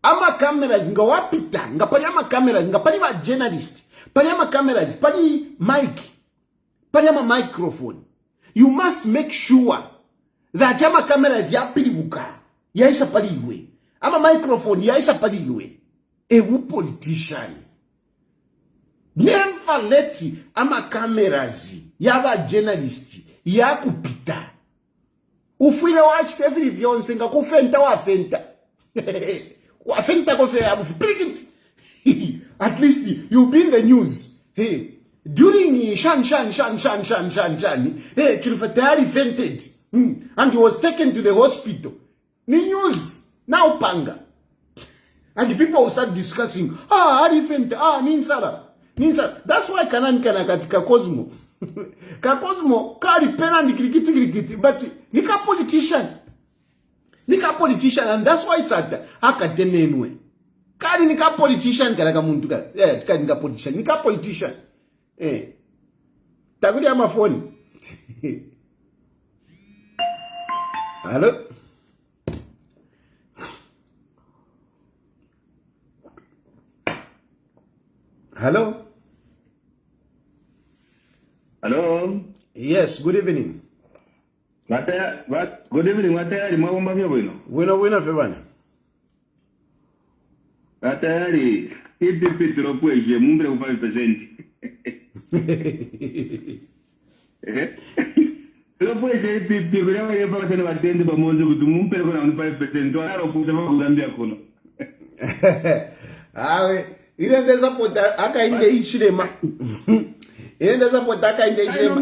Ama cameras ngawapita, ngapali ama cameras, ngapali ma journalist, pali ama cameras, pali mic, pali ama microphone. You must make sure that ama cameras ya pilibuka, ya isa paliwe. Ama microphone ya isa paliwe. Ewu politician. Never let ama cameras, ya journalist, ya kupita. Ufile watch every vyonse nga kufenta wafenta. Wafenta kufenta abufi. At least you'll be in the news. Hey, during Shan. Hey, Chilufya fainted. And he was taken to the hospital. Ni news. Now panga. And the people will start discussing. Hari fainted. Ninsara. That's why kana katika Cosmo. Cosmo kari pena ni kirikiti, but nika politician, and that's why sata akatemenwe kari nika politician kana kamuntu kari nika politician takuli ama phone. Hello. Hello. Yes, good evening. Good evening, Tayali, mwabomba vya bwino. Wina febana. Tayali, ipi turopweje mumbele ku 5%. Turopweje ipi kulewa ya paka tena batende pamoja kuti mumpele kuna 5%. Twala kutoka kugambia kuno. Ile ndeza pota akainde ishirema. Enda potaka inde ishema.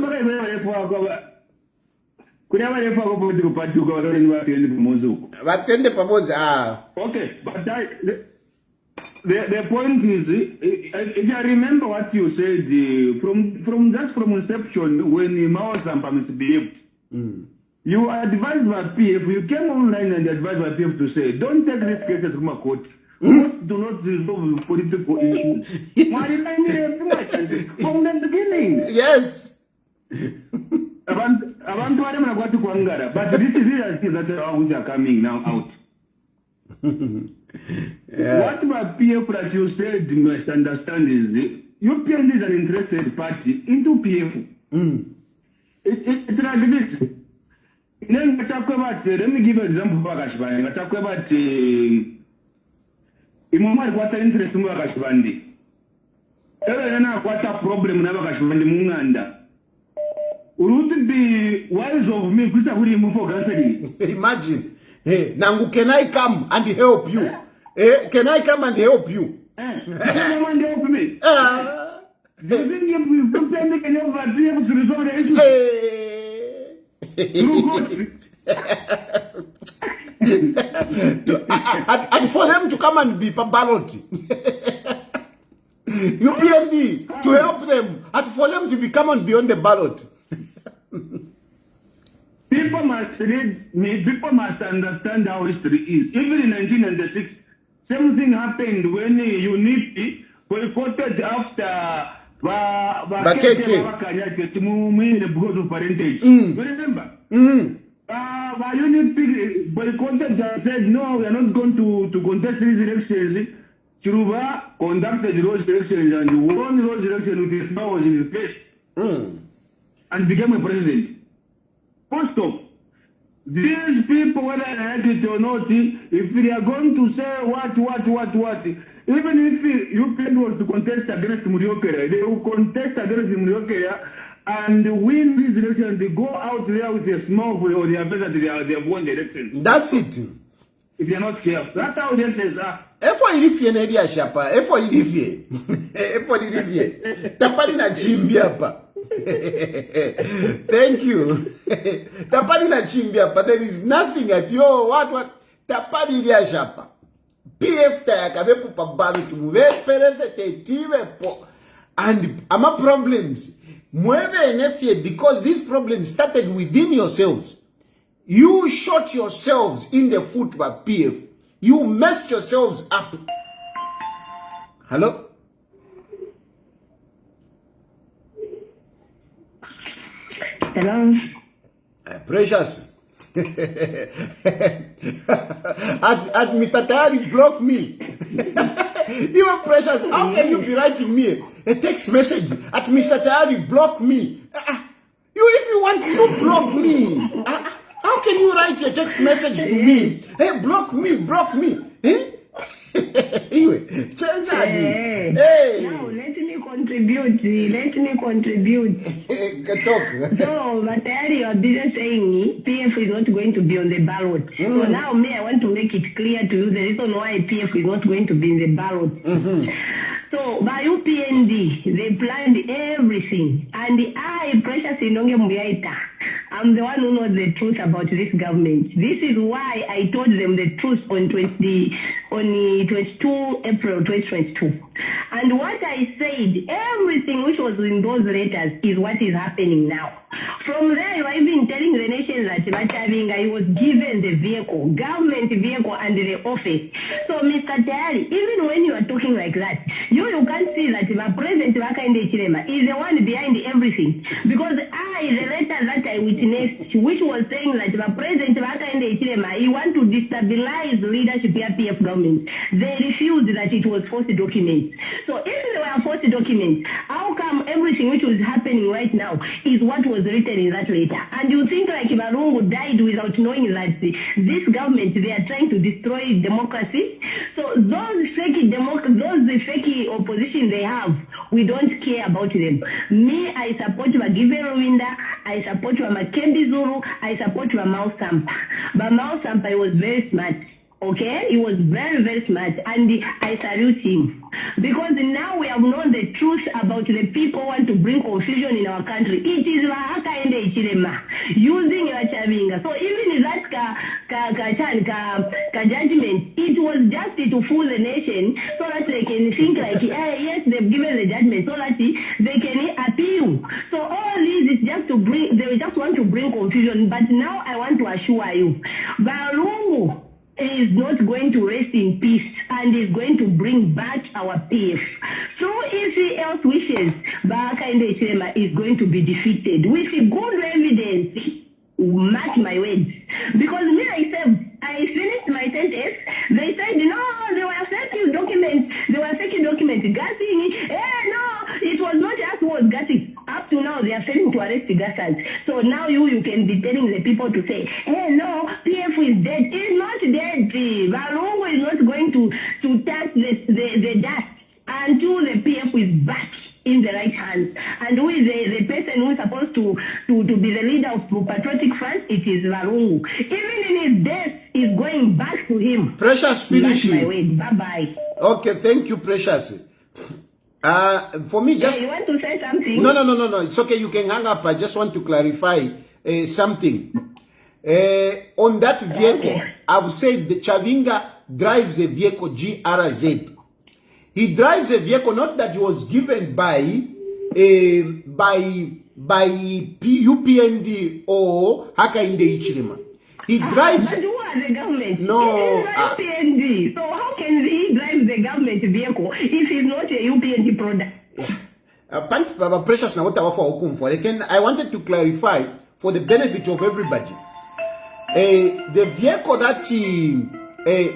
Kuna wale kwa political party kwa wale ni watende pamoja huko. Watende pamoja. Okay, but The point is, if I remember what you said from inception when Mao Sampa misbehaved, you advised my PF, you came online and advised my PF to say, don't take these cases from a court. Courts do not resolve political issues. From the beginning. Yes. But this is reality that are coming now out. What my PF that you said you must understand is UPND is an interested party into PF. It's like this. Then let me give an example for Kashbani. I talk about Imamar what interest in Kashbandi. What a problem in Kashbandi Munganda. Would it be wise of me to imagine? Hey, Nangu, can I come and help you? Hey, can I come and help you? Can come and help me? Do you think you can help us be able to resolve the issue? And for them to come and be ballot. UPND to help them and for them to become and be on the ballot. People must read me, people must understand how history is. Even in 1996, same thing happened when UNIP boycotted after because of parentage. You remember? UNIP boycotted and said, no, we are not going to contest these elections. Chilufya conducted those elections and won those elections with his powers in his place and became a president. First off, these people, whether I like it or not, if they are going to say what, even if UPND was to contest against Mundi, they will contest against Mundi and win these elections. They go out there with a small vote or they are better, they have won the election. That's it. If you are not careful. That's how the elections are. Ilifie Nedia Shapa, Ilifie. Tapali na chimbi hapa. Thank you. Tapali na chimbi hapa. There is nothing at yo. What? Tapali ilia shapa. PF tayakabepu pabalu tumuwe perefete tiwe po. And ama problems. Mueve nefie because these problems started within yourselves. You shot yourselves in the foot by PF. You messed yourselves up. Hello? Hello? Precious. At Mr. Tayali blocked me. You are Precious. How can you be writing me a text message at Mr. Tayali block me? You, if you want, you block me. How can you write a text message to me? Hey, block me. Eh? Anyway, hey. Now, let me contribute. Talk. So, Tayali, you are busy saying PF is not going to be on the ballot. So now, I want to make it clear to you the reason why PF is not going to be in the ballot. So, by UPND, they planned everything. And I, Precious Inonge Mbuyaita, I'm the one who knows the truth about this government. This is why I told them the truth on 22 April 2022. And what I said, everything which was in those letters is what is happening now. From there, you are even telling the nation that I was given the vehicle, government vehicle and the office. So, Mr. Tayali, even when you are talking like that, you can see that my president is the one behind everything. Because the letter that I witnessed, which was saying that my president he want to destabilize the leadership of PF government, they refused that it was false documents. So if they were false documents, how come everything which was happening right now is what was written in that letter? And you think like Ibarungu died without knowing that this government, they are trying to destroy democracy? So those fake opposition they have, we don't care about them. Me, I support Lubinda, I support Makendi Zulu, I support Mao Sampa. But Mao Sampa was very smart. Okay, he was very, very smart, and I salute him. Because now we have known the truth about the people who want to bring confusion in our country. It is Mahaka and Ichilema. using your Chavinga. So even in that judgment, it was just to fool the nation so that they can think like, yes, they've given the judgment so that they can appeal. So all this is just to bring, they just want to bring confusion. But now I want to assure you, Barungu is not going to rest in peace and is going to bring back our PF. So if he else wishes, Bakande Chema is going to be defeated with good evidence. Mark my words. Because me myself, I finished my sentence. They said, no, they were fake documents. They were fake documents. Gassing. No, it was not us who was gassing. Up to now, they are failing to arrest the gassers. So now you can be telling the people to say, no, PF is dead. It's not dead. Barungu is not going to touch the dust until the PF is back in the right hands. And who is the person who is supposed to be the leader of Patriotic Front? It is Barungu. Even in his death, is going back to him. Precious, finishing. Bye-bye. Okay, thank you, Precious. For me, just... you want to say something? No. It's okay, you can hang up. I just want to clarify something. On that vehicle, okay. I've said the Chavinga drives a vehicle GRZ. He drives a vehicle not that he was given by UPND or Hakainde Ichirima. He drives. But who are the government? No. UPND. So how can he drive the government vehicle if he's not a UPND product? Precious na I wanted to clarify for the benefit of everybody. The vehicle that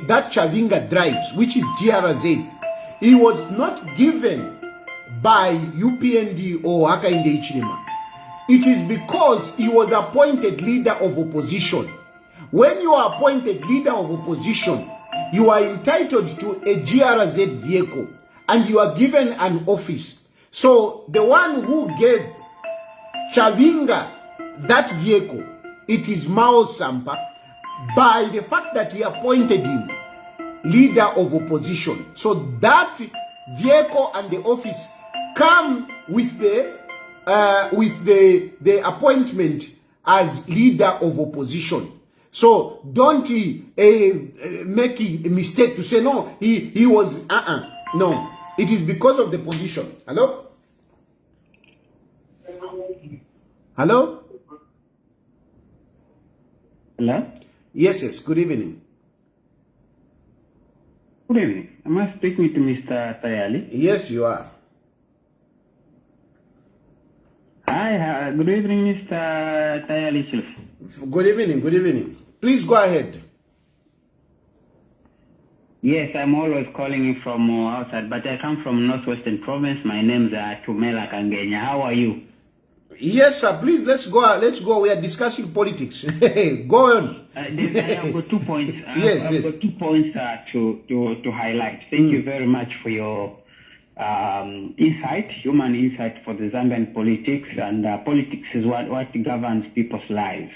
that Chavinga drives, which is GRZ, he was not given by UPND or Hakainde Ichirima. It is because he was appointed leader of opposition. When you are appointed leader of opposition, you are entitled to a GRZ vehicle and you are given an office. So the one who gave Chavinga that vehicle, it is Mao Sampa, by the fact that he appointed him leader of opposition. So that vehicle and the office come with the appointment as leader of opposition. So don't make a mistake to say no, he was no. It is because of the position. Hello? Hello? Hello? Yes. Good evening. Good evening. Am I speaking to Mr. Tayali? Yes, you are. Hi, good evening, Mr. Tayali. Good evening. Please go ahead. Yes, I'm always calling you from outside, but I come from Northwestern Province. My name's Tumela Kangenya. How are you? Yes, sir. Please, let's go. We are discussing politics. Go on. I've got 2 points. Yes. I've got 2 points to highlight. Thank you very much for your human insight for the Zambian politics, and politics is what governs people's lives.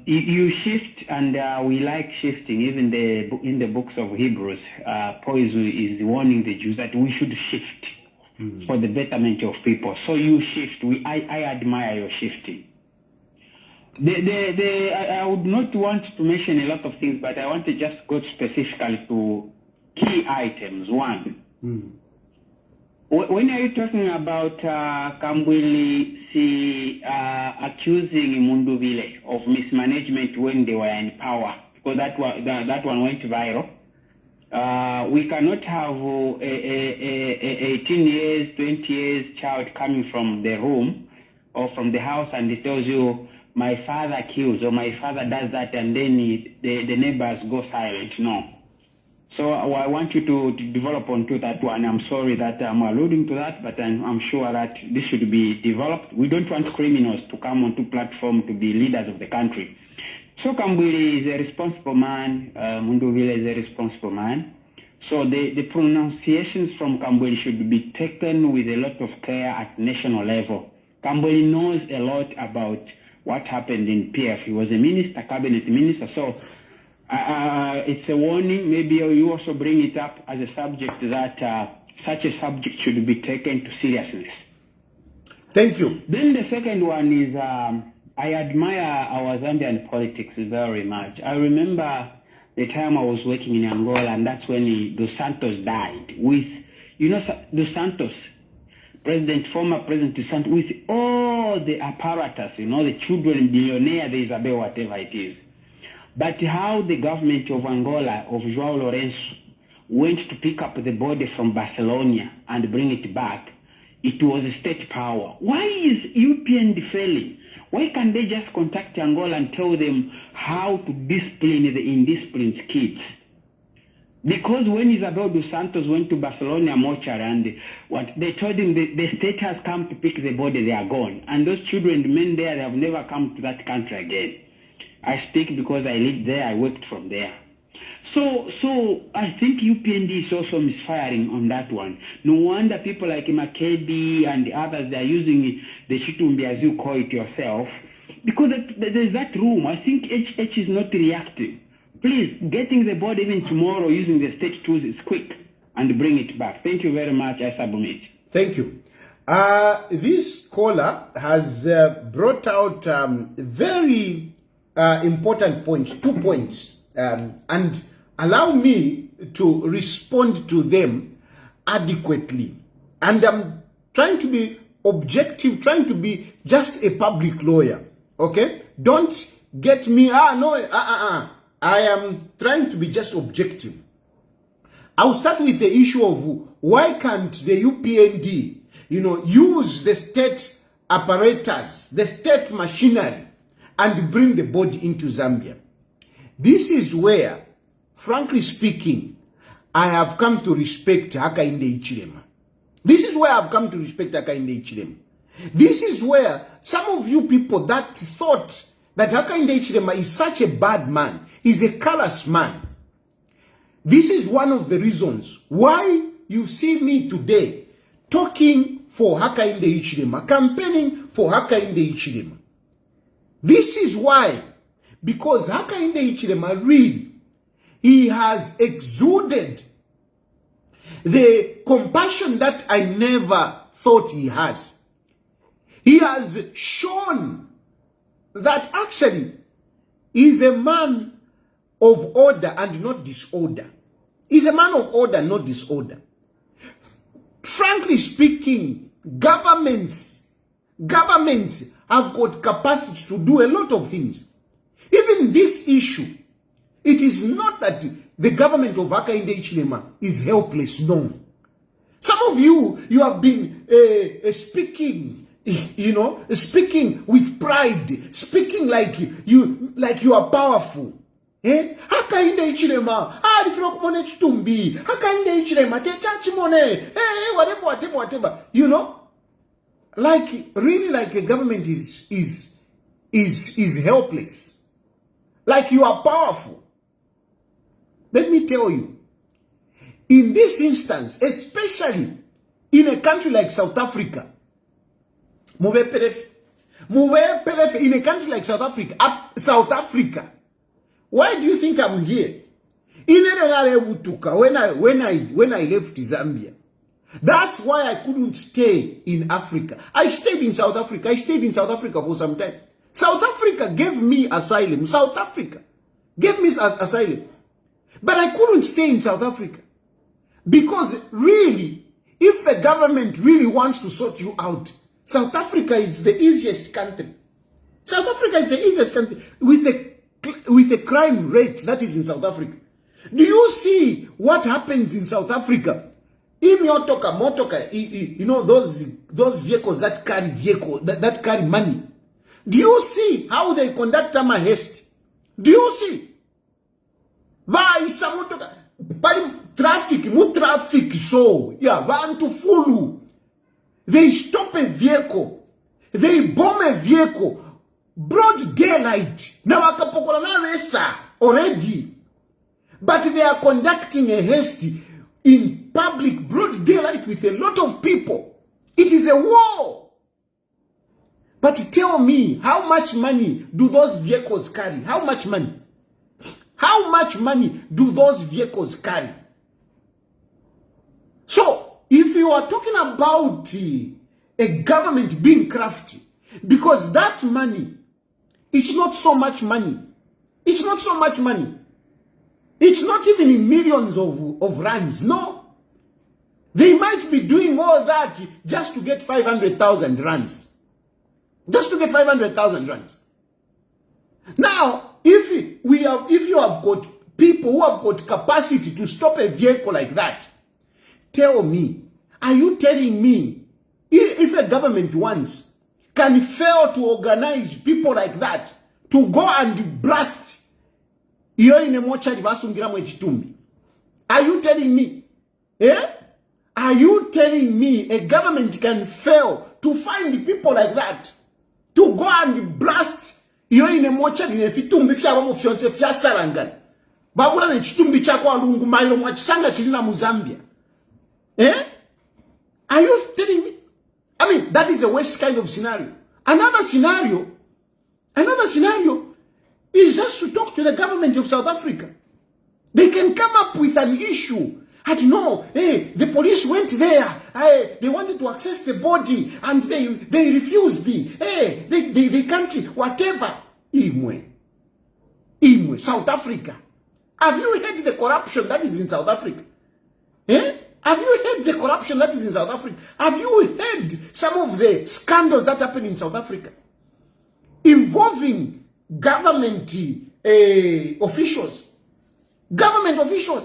You shift, and we like shifting. Even in the books of Hebrews, Paul is warning the Jews that we should shift for the betterment of people. So you shift. I admire your shifting. I would not want to mention a lot of things, but I want to just go specifically to key items. One, when are you talking about Kambwili accusing Mundubile of mismanagement when they were in power? Because that one went viral. We cannot have a 18 years, 20 years child coming from the room or from the house and he tells you, my father kills or my father does that, and then the neighbors go silent. No. So I want you to develop onto that one. I'm sorry that I'm alluding to that, but I'm sure that this should be developed. We don't want criminals to come onto platform to be leaders of the country. So Kambwili is a responsible man. Mundubile is a responsible man. So the pronunciations from Kambwili should be taken with a lot of care at national level. Kambwili knows a lot about what happened in PF. He was a minister, cabinet minister. So it's a warning. Maybe you also bring it up as a subject that such a subject should be taken to seriousness. Thank you. Then the second one is I admire our Zambian politics very much. I remember the time I was working in Angola, and that's when Dos Santos died. With, Dos Santos, former President Dos Santos, with all the apparatus, the children, billionaire, the Isabel, whatever it is. But how the government of Angola, of João Lourenço, went to pick up the body from Barcelona and bring it back, it was a state power. Why is UPND failing? Why can't they just contact Angola and tell them how to discipline the indisciplined kids? Because when Isabel dos Santos went to Barcelona mortuary and they told him the state has come to pick the body, they are gone. And those children, the men there, they have never come to that country again. I speak because I lived there, I worked from there. So I think UPND is also misfiring on that one. No wonder people like Makebi and the others, they are using the Chitumbi, as you call it yourself, because there's that room. I think HH is not reacting. Please, getting the body even tomorrow using the state tools is quick, and bring it back. Thank you very much, I submit. Thank you. This caller has brought out very important points, 2 points, and allow me to respond to them adequately. And I'm trying to be objective, trying to be just a public lawyer, okay? Don't get me, I am trying to be just objective. I'll start with the issue of why can't the UPND, use the state apparatus, the state machinery, and bring the body into Zambia. This is where, frankly speaking, I have come to respect Hakainde Hichilema. This is where I've come to respect Hakainde Hichilema. This is where some of you people that thought that Hakainde Hichilema is such a bad man, is a callous man. This is one of the reasons why you see me today talking for Hakainde Hichilema, campaigning for Hakainde Hichilema. This is why, because Hakainde Hichilema really, he has exuded the compassion that I never thought he has. He has shown that actually he's a man of order and not disorder. He's a man of order, not disorder. Frankly speaking, governments have got capacity to do a lot of things. Even this issue, it is not that the government of Hakainde Hichilema is helpless, no. Some of you have been speaking, speaking with pride, speaking like you are powerful. Hakainde Hichilema, Rifrokumone Chitumbi, Hakainde Hichilema, Techachimone, whatever. Really like a government is helpless. Like you are powerful. Let me tell you, in this instance, especially in a country like South Africa, in a country like South Africa, why do you think I'm here? When I left Zambia, that's why I couldn't stay in Africa. I stayed in South Africa. I stayed in South Africa for some time. South Africa gave me asylum. South Africa gave me asylum. But I couldn't stay in South Africa. Because really, if the government really wants to sort you out, South Africa is the easiest country. South Africa is the easiest country with the crime rate that is in South Africa. Do you see what happens in South Africa? In motoka, those vehicles that carry money. Do you see how they conduct a haste? Do you see? Traffic show. Yeah, van to follow. They stop a vehicle. They bomb a vehicle. Broad daylight. Now already. But they are conducting a haste in public broad daylight with a lot of people. It is a war. But tell me, how much money do those vehicles carry? How much money? How much money do those vehicles carry? So, if you are talking about a government being crafty. Because that money, it's not so much money. It's not so much money. It's not even in millions of rands. No. They might be doing all that just to get 500,000 rands. Just to get 500,000 rands. Now, if you have got people who have got capacity to stop a vehicle like that, tell me, are you telling me if a government once can fail to organize people like that to go and blast are you telling me? Yeah? Are you telling me a government can fail to find people like that to go and blast iyo ine mocha ine fitumbi fyabo mu fyonse fya sarangana babula ne chitumbi chako alungu mailo mwa chisanga chilina mu Zambia? Are you telling me? I mean, that is the worst kind of scenario. Another scenario is just to talk to the government of South Africa. They can come up with an issue. And no, the police went there. They wanted to access the body and they refused. They can't, whatever. Imwe, South Africa. Have you heard the corruption that is in South Africa? Have you heard the corruption that is in South Africa? Have you heard some of the scandals that happen in South Africa involving government officials? Government officials.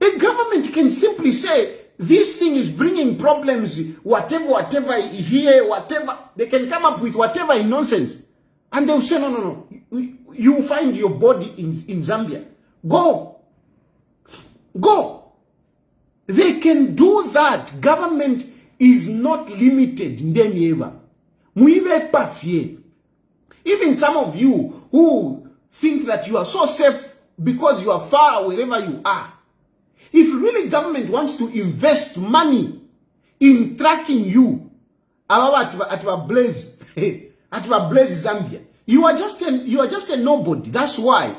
A government can simply say, this thing is bringing problems, whatever here, whatever. They can come up with whatever in nonsense. And they'll say, no. You find your body in Zambia. Go. They can do that. Government is not limited. Even some of you who think that you are so safe because you are far wherever you are. If really government wants to invest money in tracking you, at Blaze Zambia, you are just a nobody. That's why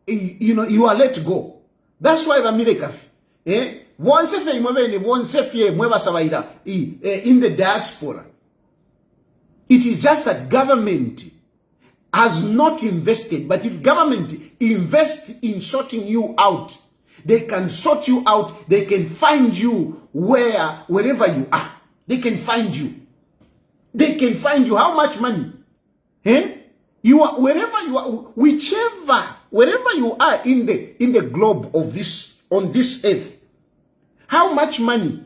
you are let go. That's why America, in the diaspora, it is just that government has not invested. But if government invests in sorting you out, they can sort you out. They can find you wherever you are. They can find you. They can find you. How much money? You are wherever you are, wherever you are in the globe of this, on this earth. How much money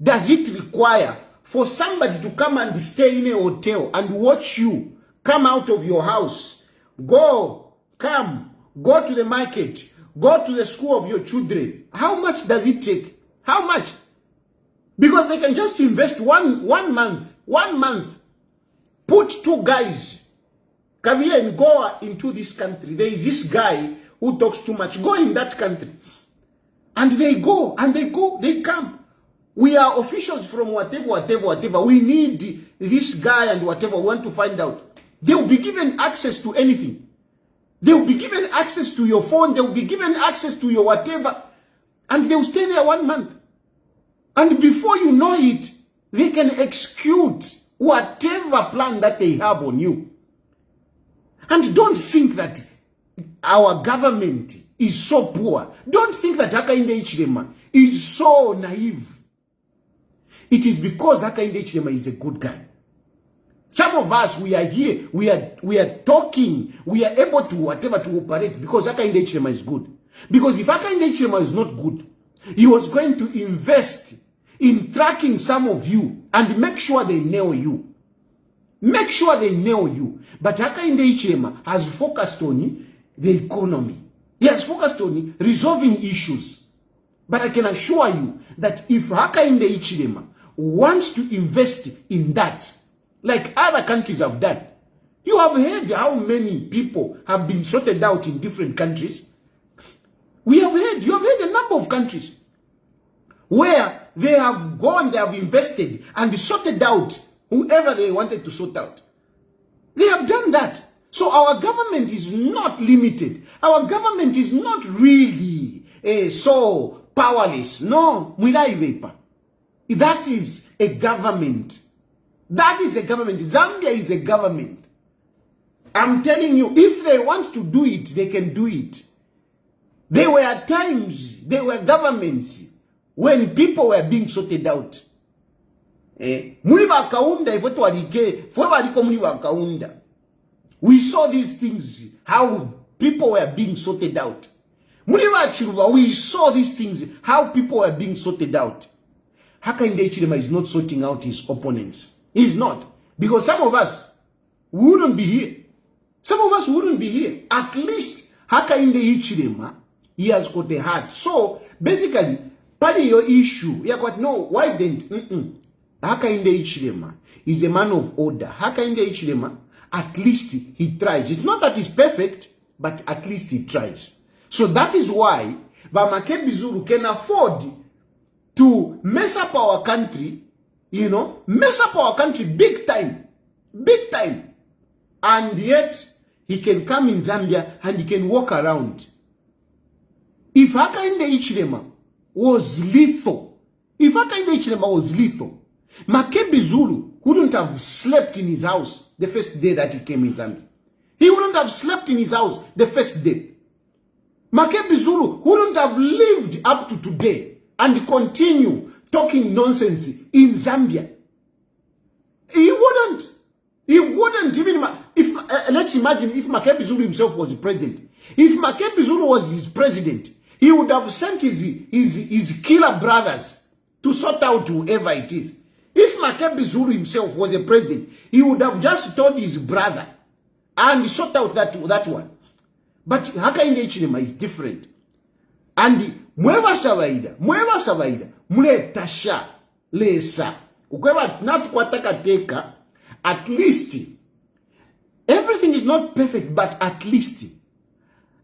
does it require for somebody to come and stay in a hotel and watch you come out of your house, go to the market, go to the school of your children? How much does it take? How much? Because they can just invest one month, put two guys, come here and go into this country. There is this guy who talks too much. Go in that country. And they go, they come. We are officials from whatever. We need this guy and whatever. We want to find out. They will be given access to anything. They will be given access to your phone. They will be given access to your whatever. And they will stay there 1 month. And before you know it, they can execute whatever plan that they have on you. And don't think that our government is so poor. Don't think that Hakainde Hichilema is so naive. It is because Hakainde Hichilema is a good guy. Some of us, we are here, we are talking, we are able to whatever to operate because Hakainde Hichilema is good. Because if Hakainde Hichilema is not good, he was going to invest in tracking some of you and make sure they nail you. Make sure they nail you. But Hakainde Hichilema has focused on the economy. He has focused on resolving issues. But I can assure you that if Hakainde Hichilema wants to invest in that, like other countries have done, you have heard how many people have been sorted out in different countries. You have heard a number of countries where they have gone, they have invested and sorted out whoever they wanted to sort out. They have done that. So our government is not limited. Our government is not really so powerless. No, that is a government. That is a government. Zambia is a government. I'm telling you, if they want to do it, they can do it. There were times, there were governments when people were being sorted out. We saw these things, how people were being sorted out. We saw these things, how people were being sorted out. Hakainde Hichilema is not sorting out his opponents. He's not. Because some of us wouldn't be here. Some of us wouldn't be here. At least Hakainde Hichilema, he has got a heart. So basically, part of your issue, no, why didn't? Hakainde Hichilema is a man of order. Hakainde Hichilema, at least he tries. It's not that he's perfect, but at least he tries. So that is why Bamakebi Zulu can afford to mess up our country, mess up our country big time. Big time. And yet, he can come in Zambia and he can walk around. If Hakainde Hichilema was lethal, Makebi Zulu wouldn't have slept in his house the first day that he came in Zambia. He wouldn't have slept in his house the first day. Makebi Zulu wouldn't have lived up to today and continue talking nonsense in Zambia. He wouldn't. He wouldn't even. Let's imagine if Makebi Zulu himself was the president. If Makebi Zulu was his president, he would have sent his killer brothers to sort out whoever it is. If Makebi Zulu himself was a president, he would have just told his brother and sort out that one. But Hakainde Hichilema is different. And mweva savaida, mule tasha, lesa. Ukwewa natu kwa teka, at least, everything is not perfect, but at least,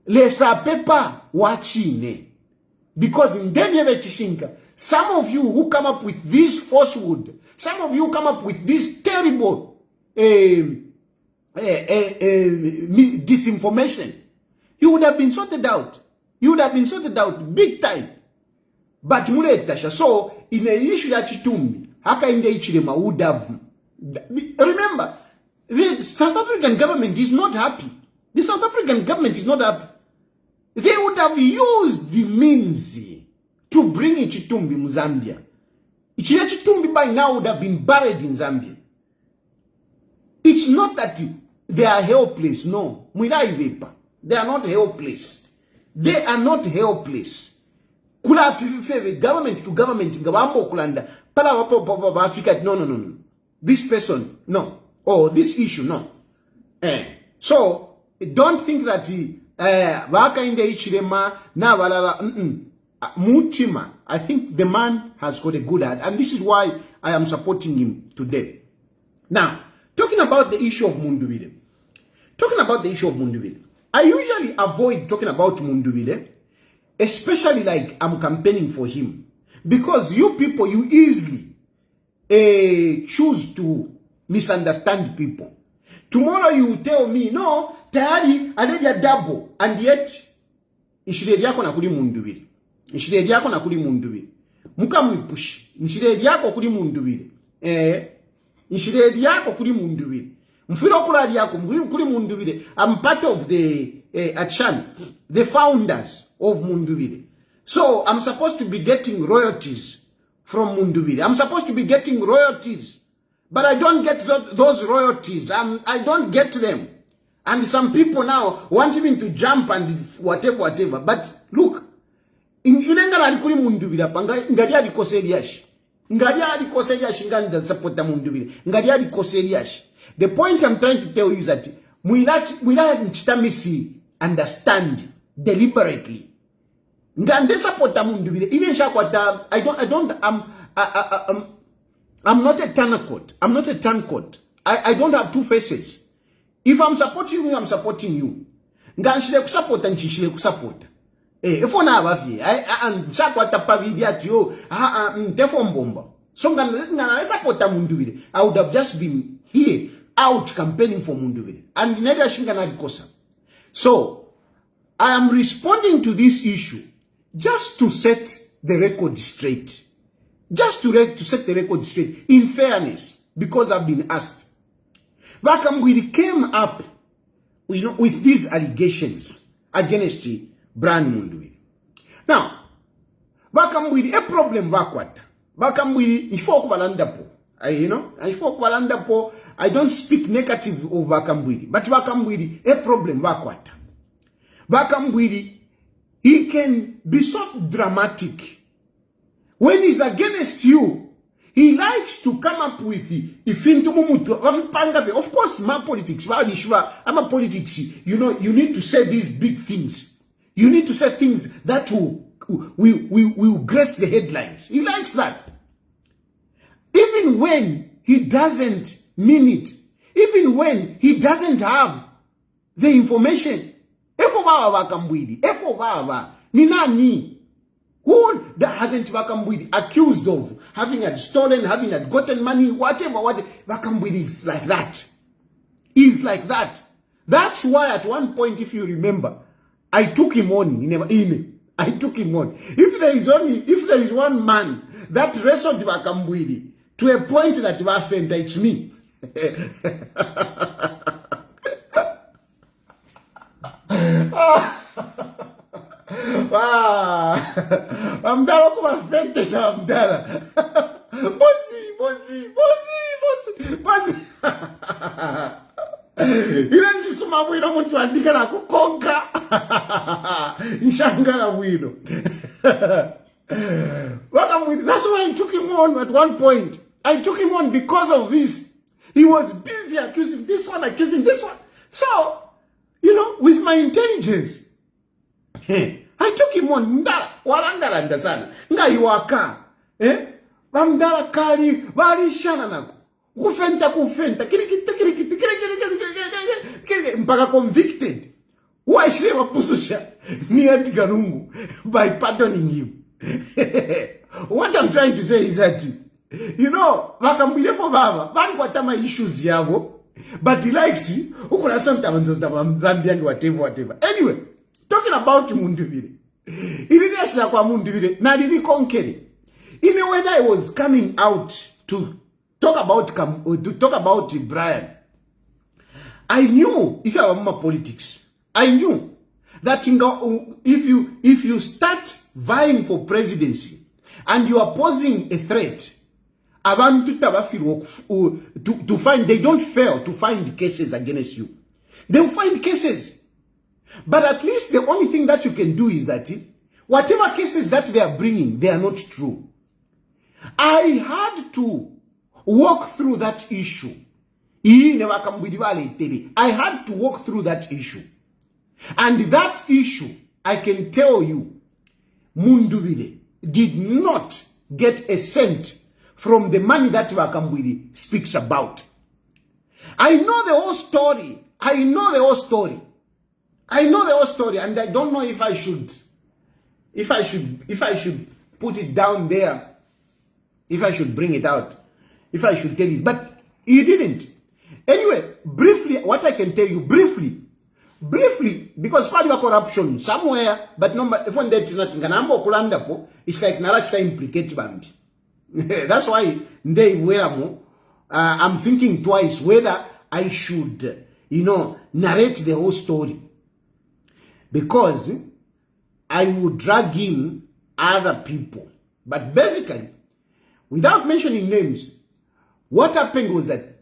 lesa pepa wachine. Because in Demieve Chishinka, some of you who come up with this falsehood, some of you come up with this terrible disinformation, you would have been sorted out. You would have been sorted out big time. But mule tasha. So, in a issue that Chitumbi, Hakainde Hichilema would have. Remember, the South African government is not happy. The South African government is not happy. They would have used the means to bring Chitumbi in Zambia. Chitumbi by now would have been buried in Zambia. It's not that they are helpless. No. They are not helpless. They are not helpless. Kula government to government ngabambo kulanda pala wapo Africa no. This person no. Or this issue no. So don't think that Hakainde Hichilema na walala Mutima. I think the man has got a good heart, and this is why I am supporting him today. Now, talking about the issue of Mundubile. I usually avoid talking about Mundubile, especially like I'm campaigning for him. Because you people, you easily choose to misunderstand people. Tomorrow you tell me, no, Tayali, anadia double, and yet, ishiredi yako na kuli Mundubile. Muka mwipush. Ishiredi yako kuli Mundubile. I'm part of the Achan, the founders of Mundubile. So I'm supposed to be getting royalties from Mundubile. I'm supposed to be getting royalties. But I don't get those royalties. I don't get them. And some people now want even to jump and whatever. But look, inengala alikuli Mundubile panga ngadia alikoseliashi. The point I'm trying to tell you is that Mwila Chitamisi understand deliberately. I'm not a turncoat. I'm not a turncoat. I don't have two faces. If I'm supporting you, I'm supporting you. Nganshile kusupport and chishile kusupport. If one abafi, and chakwata pavidia yo, bomba. So ngana support Mundubile. I would have just been here out campaigning for Mundubile. And neither shingana kosa. So I am responding to this issue just to set the record straight. Just to set the record straight, in fairness, because I've been asked, Vakambwidi came up with these allegations against Brian Mundubile. Now, Vakambwidi, a problem vakwata. Vakambwidi, I don't speak negative of Vakambwidi, but Vakambwidi, a problem vakwata. Vakambwidi, he can be so dramatic. When he's against you, he likes to come up with of course, my politics, I'm a politics. You know, you need to say these big things. You need to say things that will grace the headlines. He likes that. Even when he doesn't mean it, even when he doesn't have the information. Who that hasn't Vakambwidi accused of having had stolen, having had gotten money, whatever, Vakambwidi is like that. He's like that. That's why at one point, if you remember, I took him on. I took him on. If there is one man that wrestled Vakambwidi to a point that Vafenda, it's me. Amdala kuma fente sa amdala. Bosi. Ilanji suma wino muntu andika na kukonka. Nshangala wino. That's why I took him on at one point. I took him on because of this. He was busy accusing this one, accusing this one. So, you know, with my intelligence, I took him on. Walanda ndasana. Nga yuwaka. Bamdala kali. Bali shana nako. Kufenta. Kirikiti. Mpaka convicted. Why she was pususha? Near Tigarungu. By pardoning him. What I'm trying to say is that, you know, Vakambwidi for Baba. Bali kwa tama issues yavo. But he likes you. Whatever. Anyway. Talking about Mundubile. Iliniasha kwa Mundubile na lilikonke. Even when I was coming out to talk about Brian, I knew, if I were politics, I knew that if you start vying for presidency and you are posing a threat, to find, they don't fail to find cases against you. They will find cases. But at least the only thing that you can do is that whatever cases that they are bringing, they are not true. I had to walk through that issue. I had to walk through that issue. And that issue, I can tell you, Mundubile did not get a cent from the money that Vakambwidi speaks about. I know the whole story. And I don't know if I should put it down there, if I should bring it out, if I should tell it, but he didn't. Anyway, briefly, what I can tell you, briefly, because quite a corruption somewhere, but number if one day it's not it's like Narachta implicate band. That's why I'm thinking twice whether I should, narrate the whole story. Because I would drag in other people. But basically, without mentioning names, what happened was that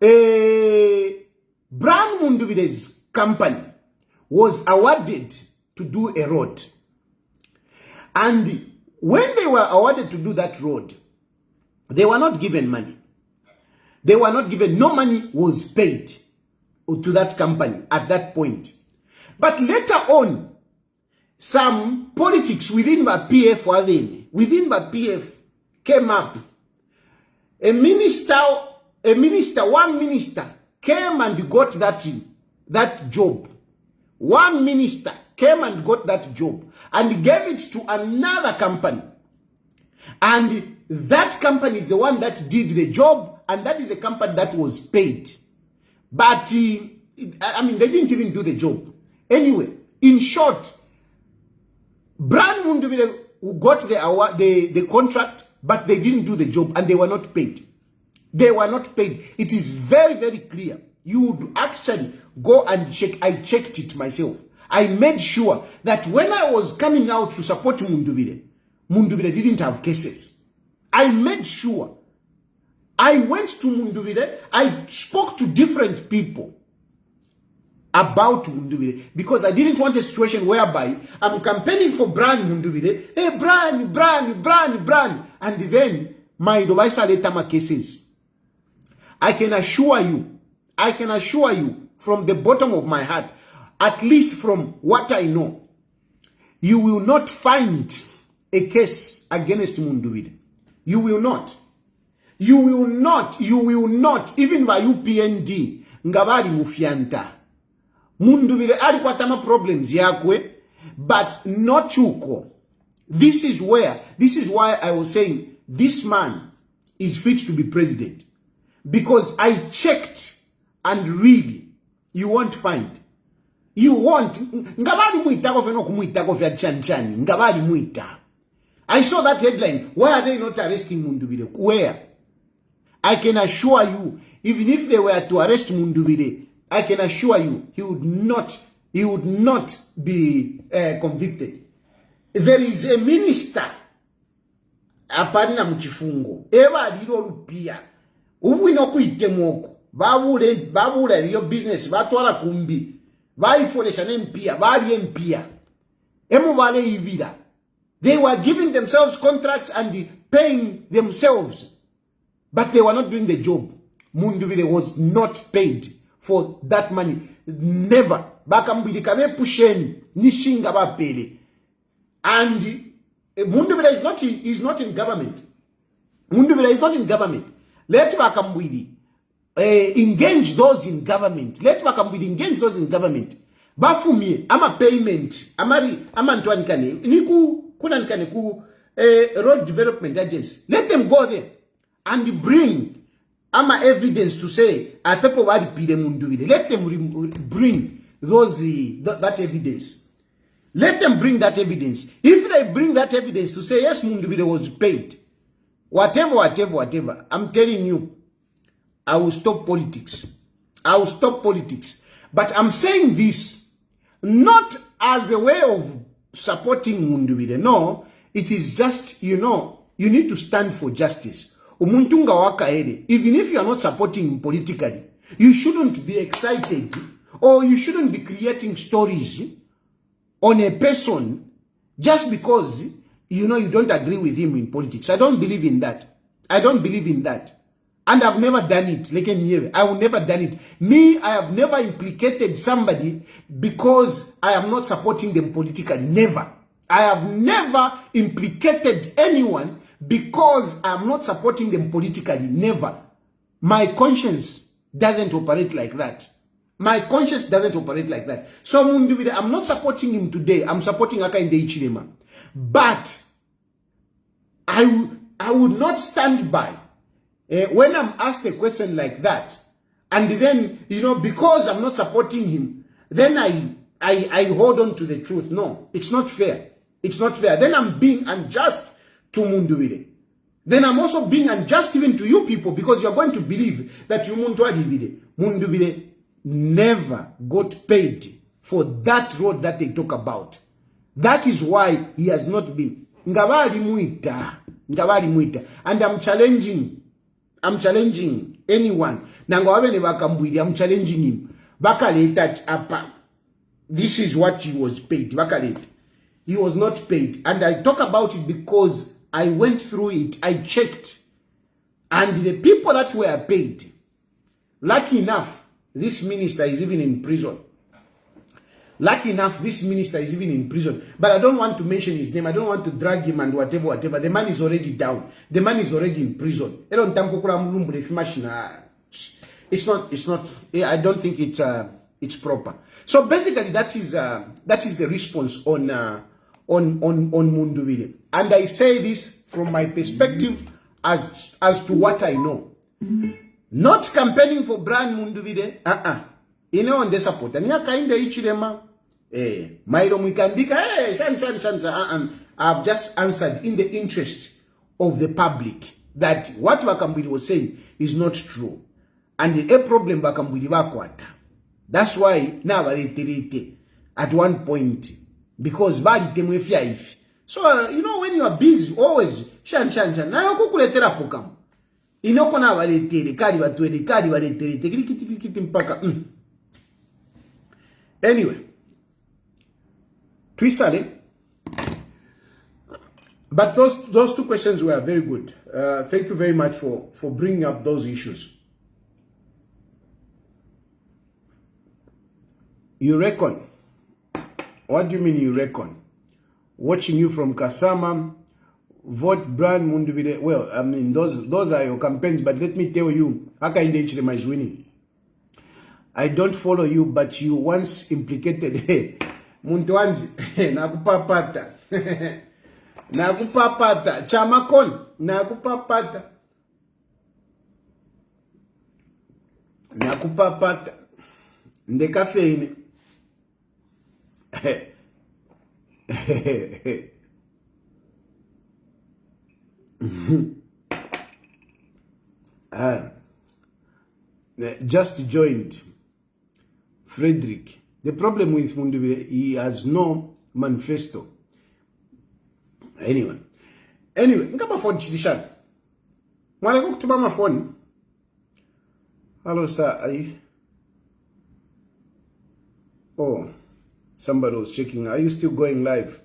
Brian Mundubile's company was awarded to do a road. And when they were awarded to do that road, they were not given money. They were not given, no money was paid to that company at that point. But later on, some politics within the PF came up. One minister came and got that job. One minister came and got that job and gave it to another company. And that company is the one that did the job, and that is the company that was paid. But, they didn't even do the job. Anyway, in short, Brian Mundubile who got the contract but they didn't do the job and they were not paid. They were not paid. It is very, very clear. You would actually go and check. I checked it myself. I made sure that when I was coming out to support Mundubile didn't have cases. I made sure. I went to Mundubile. I spoke to different people about Mundubile because I didn't want a situation whereby I'm campaigning for Brian Mundubile. Hey, Brian. And then my advisor later my cases. I can assure you from the bottom of my heart, at least from what I know, you will not find a case against Mundubile. You will not. Even by UPND, ngabali mufianta. Mundubile alikwatama problems yakwe, but not chuko. This is why I was saying this man is fit to be president. Because I checked and really, you won't find. You won't. Ngabali muitako feno kumuitako vya chanchani. Ngabali muita. I saw that headline. Why are they not arresting Mundubile? Where? I can assure you, even if they were to arrest Mundubile, I can assure you, he would not be convicted. There is a minister, aparina mchifungo, eva lilo lupia, uwino kuitemoko, babule your business, batwala kumbi, baifonesha nempia, bali empia, emu vale ivida. They were giving themselves contracts and paying themselves, but they were not doing the job. Mundubile was not paid for that money. Never. Bakambili kame pusheni nishinga bapele. And Mundubile is not in government. Mundubile is not in government. Let Bakambili engage those in government. Let Bakambili engage those in government. Bafumi ama payment amari ama ntwanikane niku kuna nikane ku road development agency. Let them go there and bring ama evidence to say people were paid Mundubile. Let them bring that evidence. Let them bring that evidence. If they bring that evidence to say yes, Mundubile was paid, whatever, I'm telling you, I will stop politics. I will stop politics. But I'm saying this not as a way of supporting Mundubile. No, it is just, you need to stand for justice. Umuntunga wakaede. Even if you are not supporting him politically, you shouldn't be excited or you shouldn't be creating stories on a person just because, you don't agree with him in politics. I don't believe in that. I don't believe in that. And I've never done it. I will never done it. Me, I have never implicated somebody because I am not supporting them politically. Never. I have never implicated anyone because I'm not supporting them politically. Never. My conscience doesn't operate like that. My conscience doesn't operate like that. So Mundubile, I'm not supporting him today. I'm supporting Hakainde Hichilema. But I would not stand by when I'm asked a question like that, and then, because I'm not supporting him, then I hold on to the truth. No, it's not fair. It's not fair. Then I'm being unjust to Mundubile. Then I'm also being unjust even to you people, because you're going to believe that Mundubile never got paid for that road that they talk about. That is why he has not been. Ngabali muita. And I'm challenging anyone. I'm challenging him. Bakaleta apa. This is what he was paid. Bakaleta. He was not paid. And I talk about it because I went through it. I checked. And the people that were paid, lucky enough, this minister is even in prison. Lucky enough, this minister is even in prison. But I don't want to mention his name. I don't want to drag him and whatever. The man is already down. The man is already in prison. It's not, I don't think it's proper. So basically that is the response on Mundubile. And I say this from my perspective as to what I know. Not campaigning for Brian Mundubile. On the support. And Hakainde Hichilema. Mailo Mwikandika. I've just answered in the interest of the public that what Bakambwili was saying is not true. And a problem Bakambwili bakwata. That's why now at one point, because bali temwefia if. So, you know, when you are busy, always, shan, na yokukuletera pokamu. Inoko na waletere, kari waletere, tekirikiti mpaka. Anyway, twisale. But those two questions were very good. Thank you very much for bringing up those issues. You reckon? What do you mean you reckon? Watching you from Kasama, vote brand Mundubile. Well, I mean, those are your campaigns, but let me tell you, Hakainde Hichilema is winning. I don't follow you, but you once implicated. Hey, Muntu nakupapata. Nakupapata. Chamakon, nakupapata. Nakupapata. Ndekafeine. Just joined Frederick. The problem with Mundubile, he has no manifesto. Anyway, ngaba phone chidishana. Mwale kutuba ma phone. Hello sir, are you? Oh, somebody was checking. Are you still going live?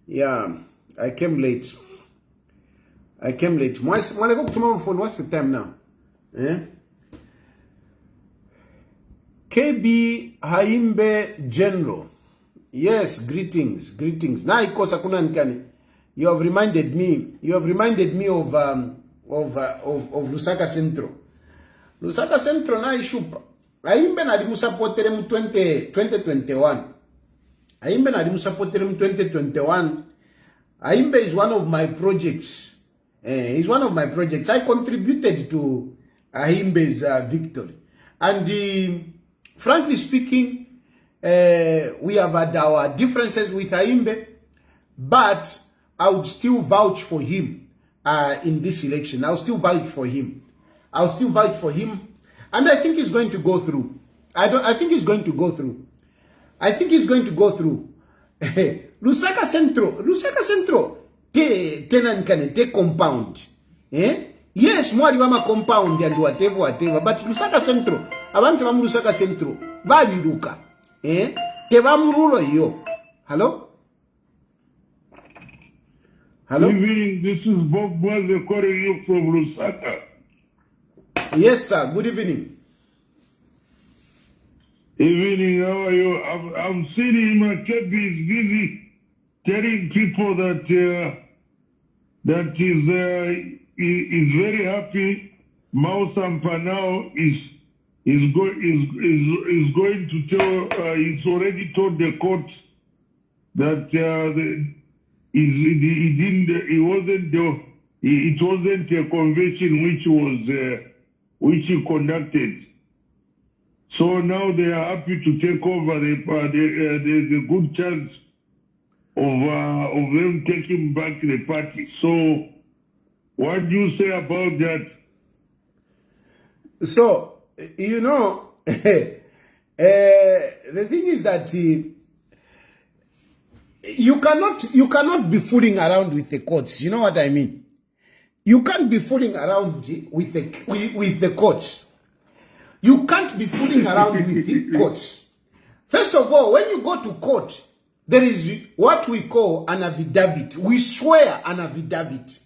Yeah, I came late. Mwale kutuba ma phone. What's the time now? KB Haimbe General. Yes, greetings. Na ikosa kuna nkani. You have reminded me of Lusaka Centro. Lusaka Centro na ishupa. Haimbe na dimusapotere mu 2021. Haimbe na dimusapotere mu 2021. Haimbe is one of my projects. He's one of my projects. I contributed to Haimbe's victory. And frankly speaking, we have had our differences with Haimbe, but I would still vouch for him in this election. I'll still vouch for him. And I think he's going to go through. I think he's going to go through. Lusaka Centro, te compound. Yes, mwari wama compound and whatever, but Lusaka Centro, abantu bamu Lusaka Centro, bali luka. Te bamurulo yo. Hello? Evening, this is Bob Boise calling you from Lusaka. Yes, sir. Good evening. Evening, how are you? I'm seeing him. Kebi is busy telling people that is very happy. Mao Sampa now is going to tell. He's already told the court that it wasn't a convention which he conducted. So now they are happy to take over. There's a good chance of them taking back the party. So what do you say about that? So, you know, the thing is that you cannot be fooling around with the courts. You know what I mean? You can't be fooling around with the courts. You can't be fooling around with the courts. First of all, when you go to court, there is what we call an affidavit. We swear an affidavit.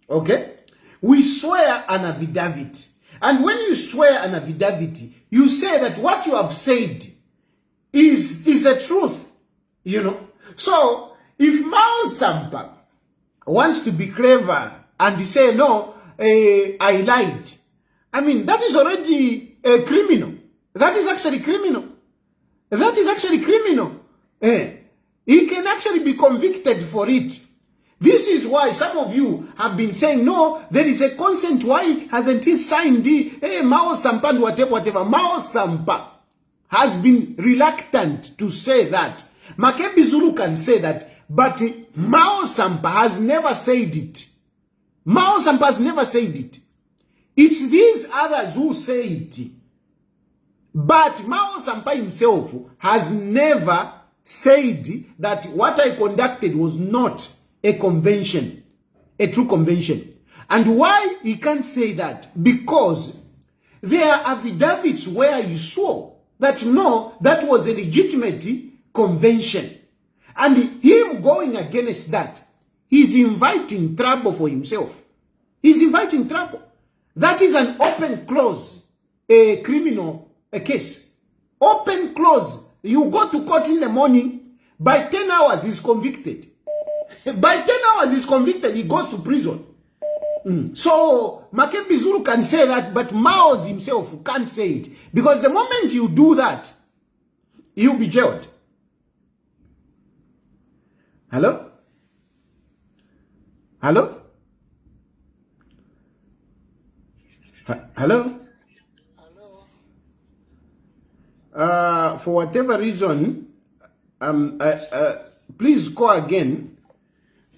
Okay? We swear an affidavit. And when you swear an affidavit, you say that what you have said is the truth. You know? So, if Mao Sampa wants to be clever and say, no, I lied, I mean, that is already a criminal. That is actually criminal. He can actually be convicted for it. This is why some of you have been saying, no, there is a consent. Why hasn't he signed Mao Sampa and whatever. Mao Sampa has been reluctant to say that. Makebi Zulu can say that, but Mao Sampa has never said it. Mao Sampa has never said it. It's these others who say it. But Mao Sampa himself has never said that what I conducted was not a convention, a true convention. And why he can't say that? Because there are affidavits where he swore that no, that was a legitimate convention. And him going against that, he's inviting trouble for himself. He's inviting trouble. That is an open clause, a criminal case. Open clause. You go to court in the morning, by 10 hours he's convicted. By 10 hours he's convicted, he goes to prison. So, Makebi Zulu can say that, but Mao's himself can't say it. Because the moment you do that, you'll be jailed. Hello? Hello? Hello? For whatever reason, please call again.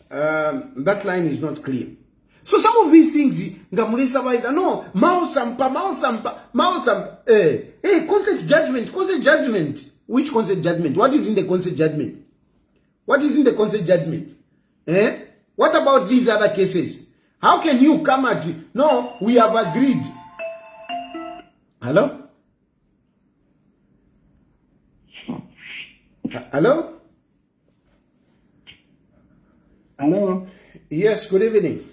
That line is not clear. So some of these things, no, Mao Sampa, hey, consent judgment. Which consent judgment? What is in the consent judgment? What is in the consent judgment? What about these other cases? How can you come at, no, we have agreed. Hello? Hello? Hello? Yes, good evening.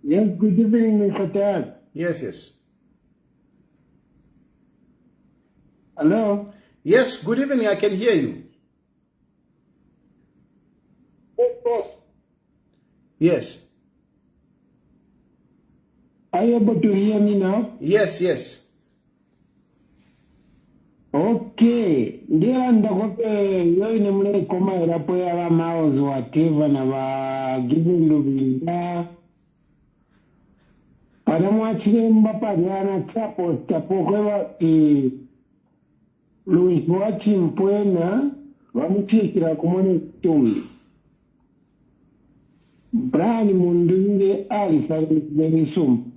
Yes, good evening, Mr. Tayali. Yes. Hello? Yes, good evening, I can hear you. Yes, boss. Yes. Are you able to hear me now? Yes. Okay. Ngira ndakope yoyi nemule koma irapo ya Mao's whatever na ba giving Lubinda. Anamwachire mbapariana tapo kwa Louis Wachi mpwena wamutikira kumone tumbi. Brian Mundubile ali Sampa.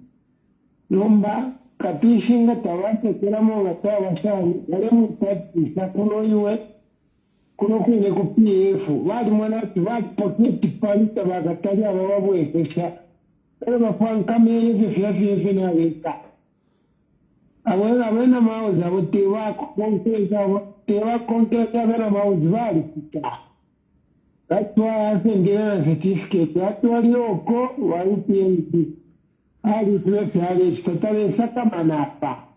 Nomba katishinga tawate kiramo gatawa shani garemu tati sakuno iwe kuno kwine ku PF wali mwanati wali pocket palita bagatali ababwesha ero bafan kamere bifyafi na leka awena Mao zabo tewa kontesa vera Mao zvali sika. That's why I think there is a certificate. That's why yoko wa UPND. Ali tuwezi totale saka manapa.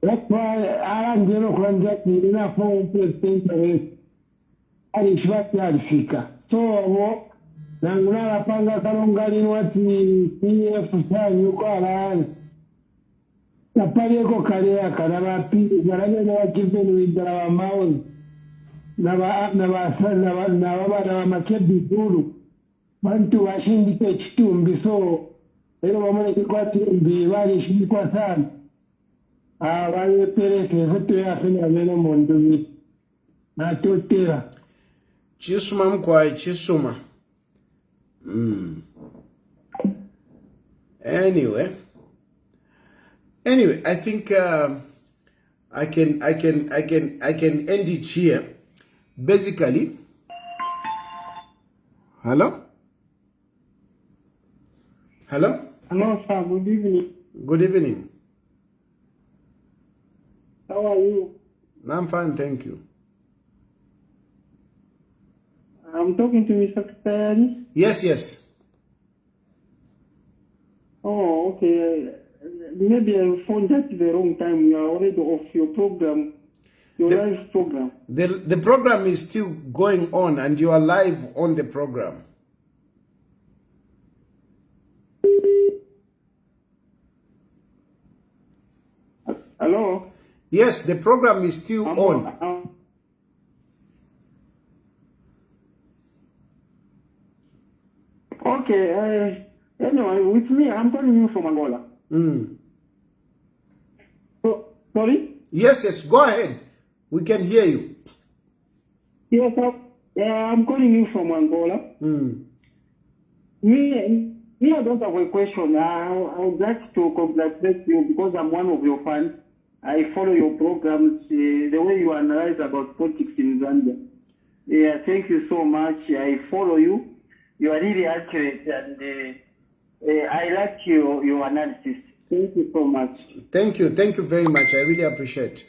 That's why arangero kwanja nina for president race. Ali shwati alifika. So nanguna panga kalongali wati PF sanyu kwa ala. Napali ko karea karaba pi garane na kiveni widara Mao. Na Makebi Zulu bantu washindike chitumbi so ero bamone kikwati mbi bali shindikwa sana wale pereke foto ya fina neno Mundubile na totera Chisuma mkwai chisuma. Anyway, I think I can end it here. Basically, hello, Hello, sir. Good evening. good evening. How are you? I'm fine, thank you. I'm talking to Mr. Tayali. Yes. Oh, okay. Maybe I phoned at the wrong time. You are already off your program, live program. The program is still going on and you are live on the program. Hello? Yes, the program is still on. Okay. Anyway, with me, I'm calling you from Angola. Sorry? Yes, go ahead. We can hear you. Yes, I'm calling you from Angola. Me, I don't have a question. I would like to congratulate you because I'm one of your fans. I follow your programs, the way you analyze about politics in Zambia. Yeah, thank you so much. I follow you. You are really accurate, and I like your analysis. Thank you so much. Thank you very much. I really appreciate.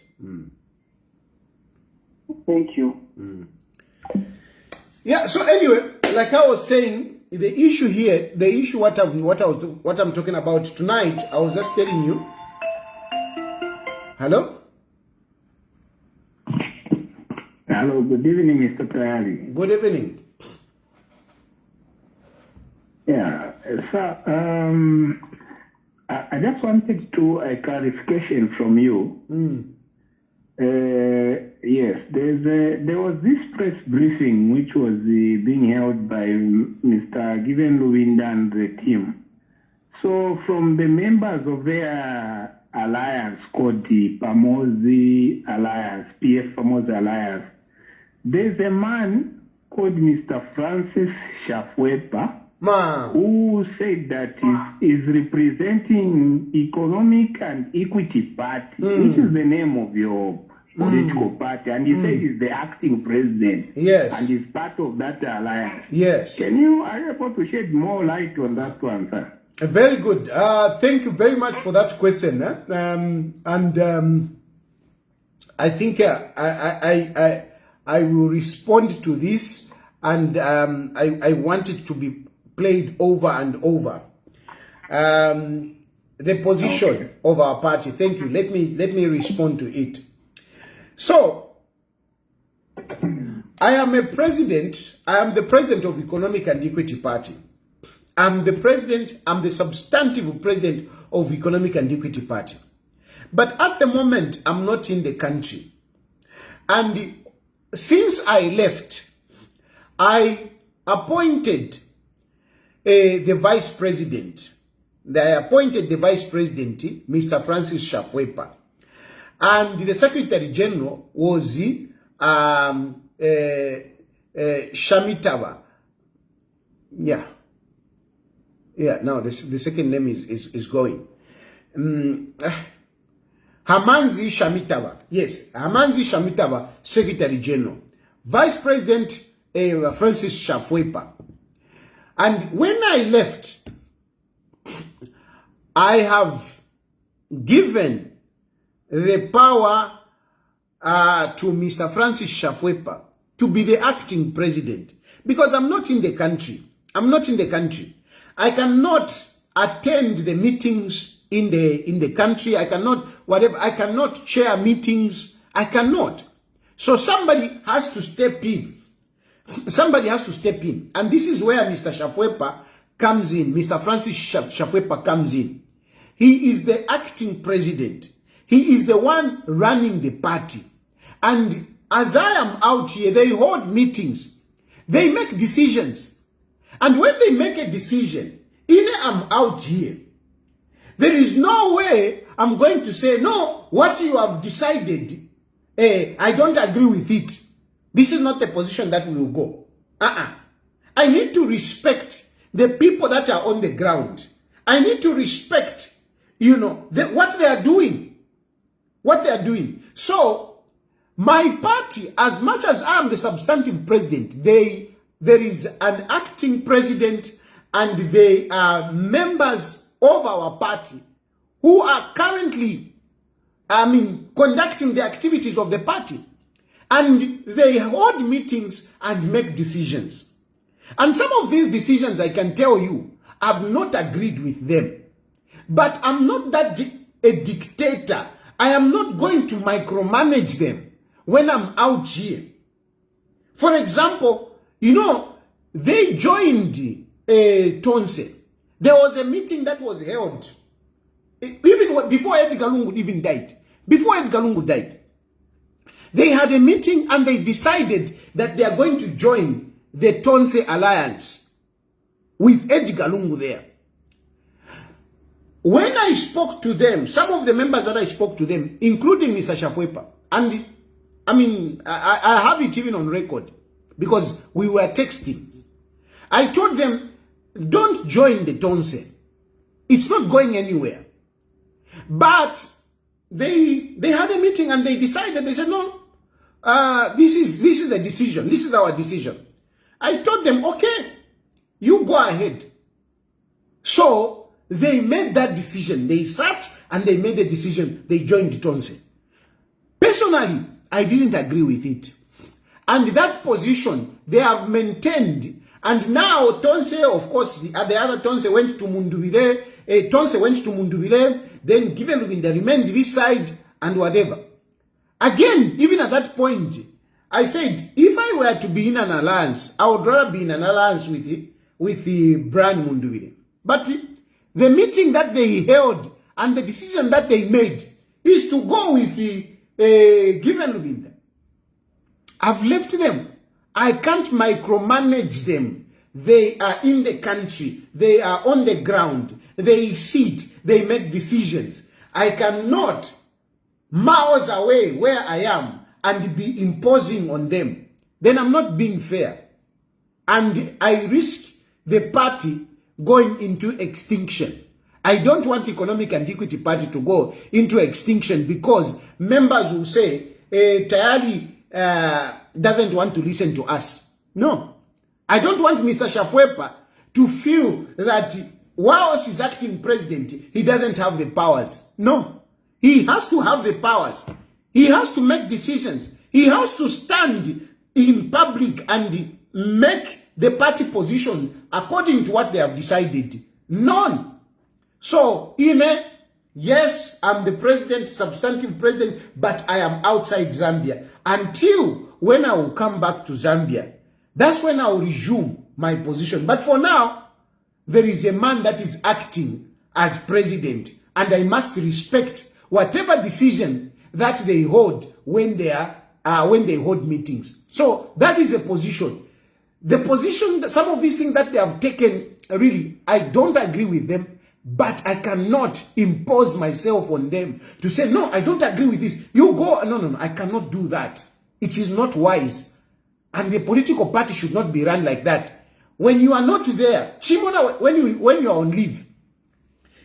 Thank you. Yeah. So anyway, like I was saying, the issue here, what I'm talking about tonight, I was just telling you. Hello. Hello. Good evening, Mr. Tayali. Good evening. Yeah. So, I just wanted to a clarification from you. Yes, there was this press briefing which was being held by Mr. Given Lubinda and the team. So from the members of their alliance called the Pamosi Alliance, PF Pamosi Alliance, there's a man called Mr. Francis Shafwepa, who said that is representing Economic and Equity Party, which is the name of your political party, and he said he's the acting president. Yes. And he's part of that alliance. Yes. Are you able to shed more light on that one, sir? Very good. Thank you very much for that question. I think I will respond to this, and I want it to be played over and over. The position of our party. Thank you. Let me respond to it. So, I am the president of Economic and Equity Party. I'm the substantive president of Economic and Equity Party. But at the moment, I'm not in the country. And since I left, I appointed the vice president. I appointed the vice president, Mr. Francis Shafwepa. And the secretary general was Shamitawa. Yeah. Yeah, now the second name is going. Hamanzi Shamitawa. Yes, Hamanzi Shamitawa, secretary general. Vice president Francis Shafwepa. And when I left, I have given the power to Mr. Francis Shafwepa to be the acting president, because I'm not in the country. I cannot attend the meetings in the country. I cannot chair meetings. I cannot. So somebody has to step in. And this is where Mr. Shafwepa comes in. Mr. Francis Shafwepa comes in. He is the acting president. He is the one running the party. And as I am out here, they hold meetings. They make decisions. And when they make a decision, I'm out here. There is no way I'm going to say, no, what you have decided, I don't agree with it. This is not the position that we will go. I need to respect the people that are on the ground. I need to respect, what they are doing. So, my party, as much as I am the substantive president, there is an acting president, and they are members of our party who are currently, conducting the activities of the party. And they hold meetings and make decisions. And some of these decisions, I can tell you, I've not agreed with them. But I'm not a dictator. I am not going to micromanage them when I'm out here. For example, they joined Tonse. There was a meeting that was held even before Edgar Lungu even died. Before Edgar Lungu died, they had a meeting and they decided that they are going to join the Tonse Alliance with Edgar Lungu there. When I spoke to them, some of the members that I spoke to them, including Mr. Shafwepa, and I have it even on record, because we were texting. I told them, don't join the Tonse. It's not going anywhere. But they had a meeting and they decided, they said, no, this is a decision. This is our decision. I told them, okay, you go ahead. So they made that decision. They sat and they made a decision. They joined the Tonse. Personally, I didn't agree with it. And that position, they have maintained. And now Tonse, of course, the other Tonse went to Mundubile. Tonse went to Mundubile. Then given Lubinda remained this side and whatever. Again, even at that point, I said, if I were to be in an alliance, I would rather be in an alliance with the brand Mundubile. But the meeting that they held and the decision that they made is to go with the given Lubinda. I've left them. I can't micromanage them. They are in the country. They are on the ground. They sit. They make decisions. I cannot miles away where I am and be imposing on them. Then I'm not being fair. And I risk the party going into extinction. I don't want Economic and Equity Party to go into extinction because members will say, Tayali doesn't want to listen to us. No. I don't want Mr. Shafwepa to feel that whilst he's acting president, he doesn't have the powers. No. He has to have the powers. He has to make decisions. He has to stand in public and make the party position according to what they have decided. None. So, yes, I'm the president, substantive president, but I am outside Zambia. Until when I will come back to Zambia, that's when I will resume my position. But for now, there is a man that is acting as president, and I must respect whatever decision that they hold when they hold meetings. So that is a position. The position, some of these things that they have taken, really, I don't agree with them, but I cannot impose myself on them to say, no, I don't agree with this. You go, no, I cannot do that. It is not wise. And the political party should not be run like that. When you are not there, Chimona, when you are on leave,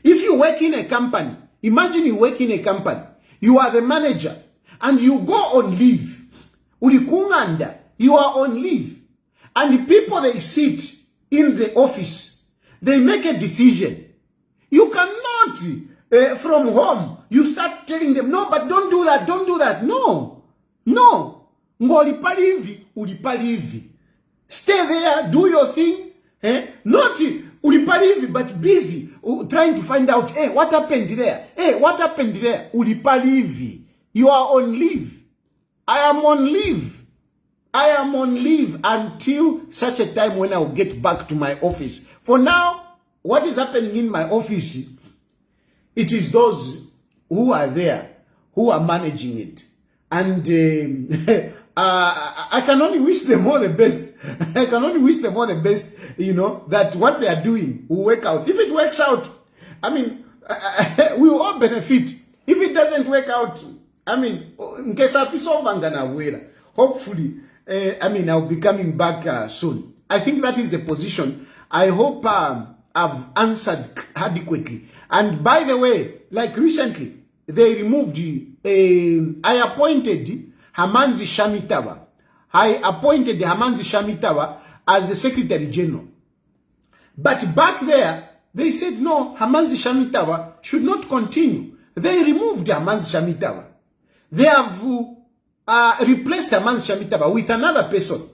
if you work in a company, imagine you work in a company, you are the manager, and you go on leave. Ulikunganda, you are on leave. And the people, they sit in the office, they make a decision. You cannot, from home, you start telling them, no, but don't do that, don't do that. No. Ulipalivi. Stay there, do your thing. Not ulipalivi, but busy trying to find out, hey, what happened there? Hey, what happened there? Ulipalivi. You are on leave. I am on leave. I am on leave until such a time when I will get back to my office. For now, what is happening in my office, it is those who are there, who are managing it. And I can only wish them all the best. I can only wish them all the best, that what they are doing will work out. If it works out, we will all benefit. If it doesn't work out, hopefully, I'll be coming back soon. I think that is the position. I hope I've answered adequately. And by the way, like recently, they removed, I appointed Hamanzi Shamitawa. I appointed Hamanzi Shamitawa as the Secretary General. But back there, they said, no, Hamanzi Shamitawa should not continue. They removed Hamanzi Shamitawa. They have replaced Hamanzi Shamitawa with another person.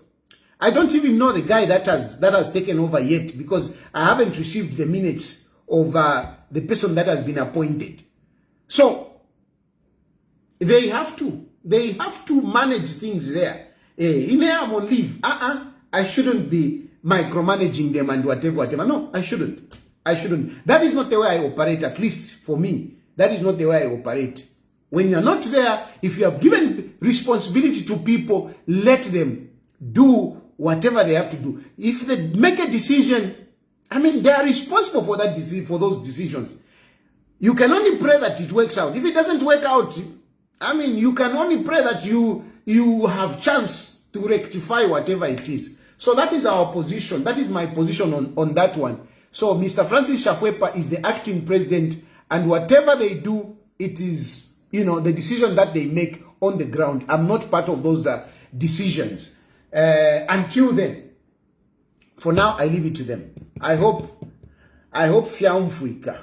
I don't even know the guy that has taken over yet, because I haven't received the minutes of the person that has been appointed. So they have to manage things there. In here I'm on leave. I shouldn't be micromanaging them and whatever. No, I shouldn't. That is not the way I operate, at least for me. That is not the way I operate. When you're not there, if you have given responsibility to people, let them do whatever they have to do. If they make a decision, they are responsible for that decision, for those decisions. You can only pray that it works out. If it doesn't work out, you can only pray that you have chance to rectify whatever it is. So that is our position. That is my position on that one. So Mr. Francis Shafwepa is the acting president, and whatever they do, it is, the decision that they make on the ground. I'm not part of those decisions. Until then, for now, I leave it to them. I hope Fiamfuika.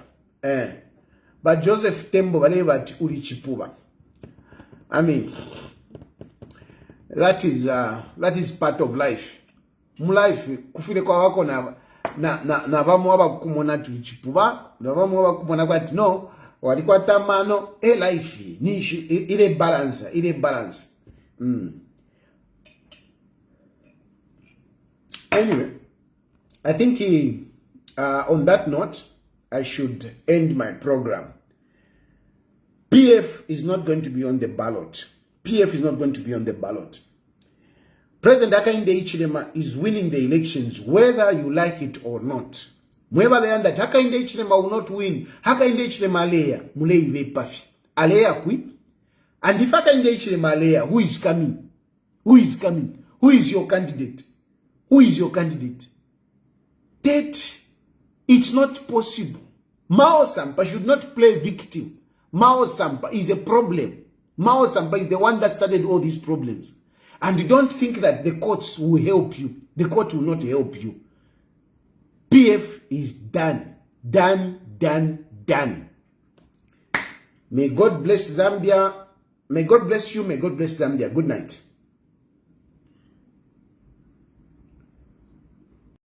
But Joseph Tembo Baleva Uli Chipuba. I mean, that is part of life. Life kufile kwa wako na vamu waba kumona tulichipuba, na vamu waba kumona kwa no, walikuwa tamano, life nishi ile balance. Anyway, I think on that note, I should end my program. PF is not going to be on the ballot. PF is not going to be on the ballot. President Hakainde Hichilema is winning the elections, whether you like it or not. Mweba leanda that Hakainde Hichilema will not win. Hakainde Hichilema aleya, mulei vepafi. Aleya kui. And if Hakainde Hichilema aleya, who is coming? Who is coming? Who is your candidate? Who is your candidate? That it's not possible. Mao Sampa should not play victim. Mao Sampa is a problem. Mao Sampa is the one that started all these problems. And don't think that the courts will help you. The court will not help you. PF is done. Done. May God bless Zambia. May God bless you. May God bless Zambia. Good night.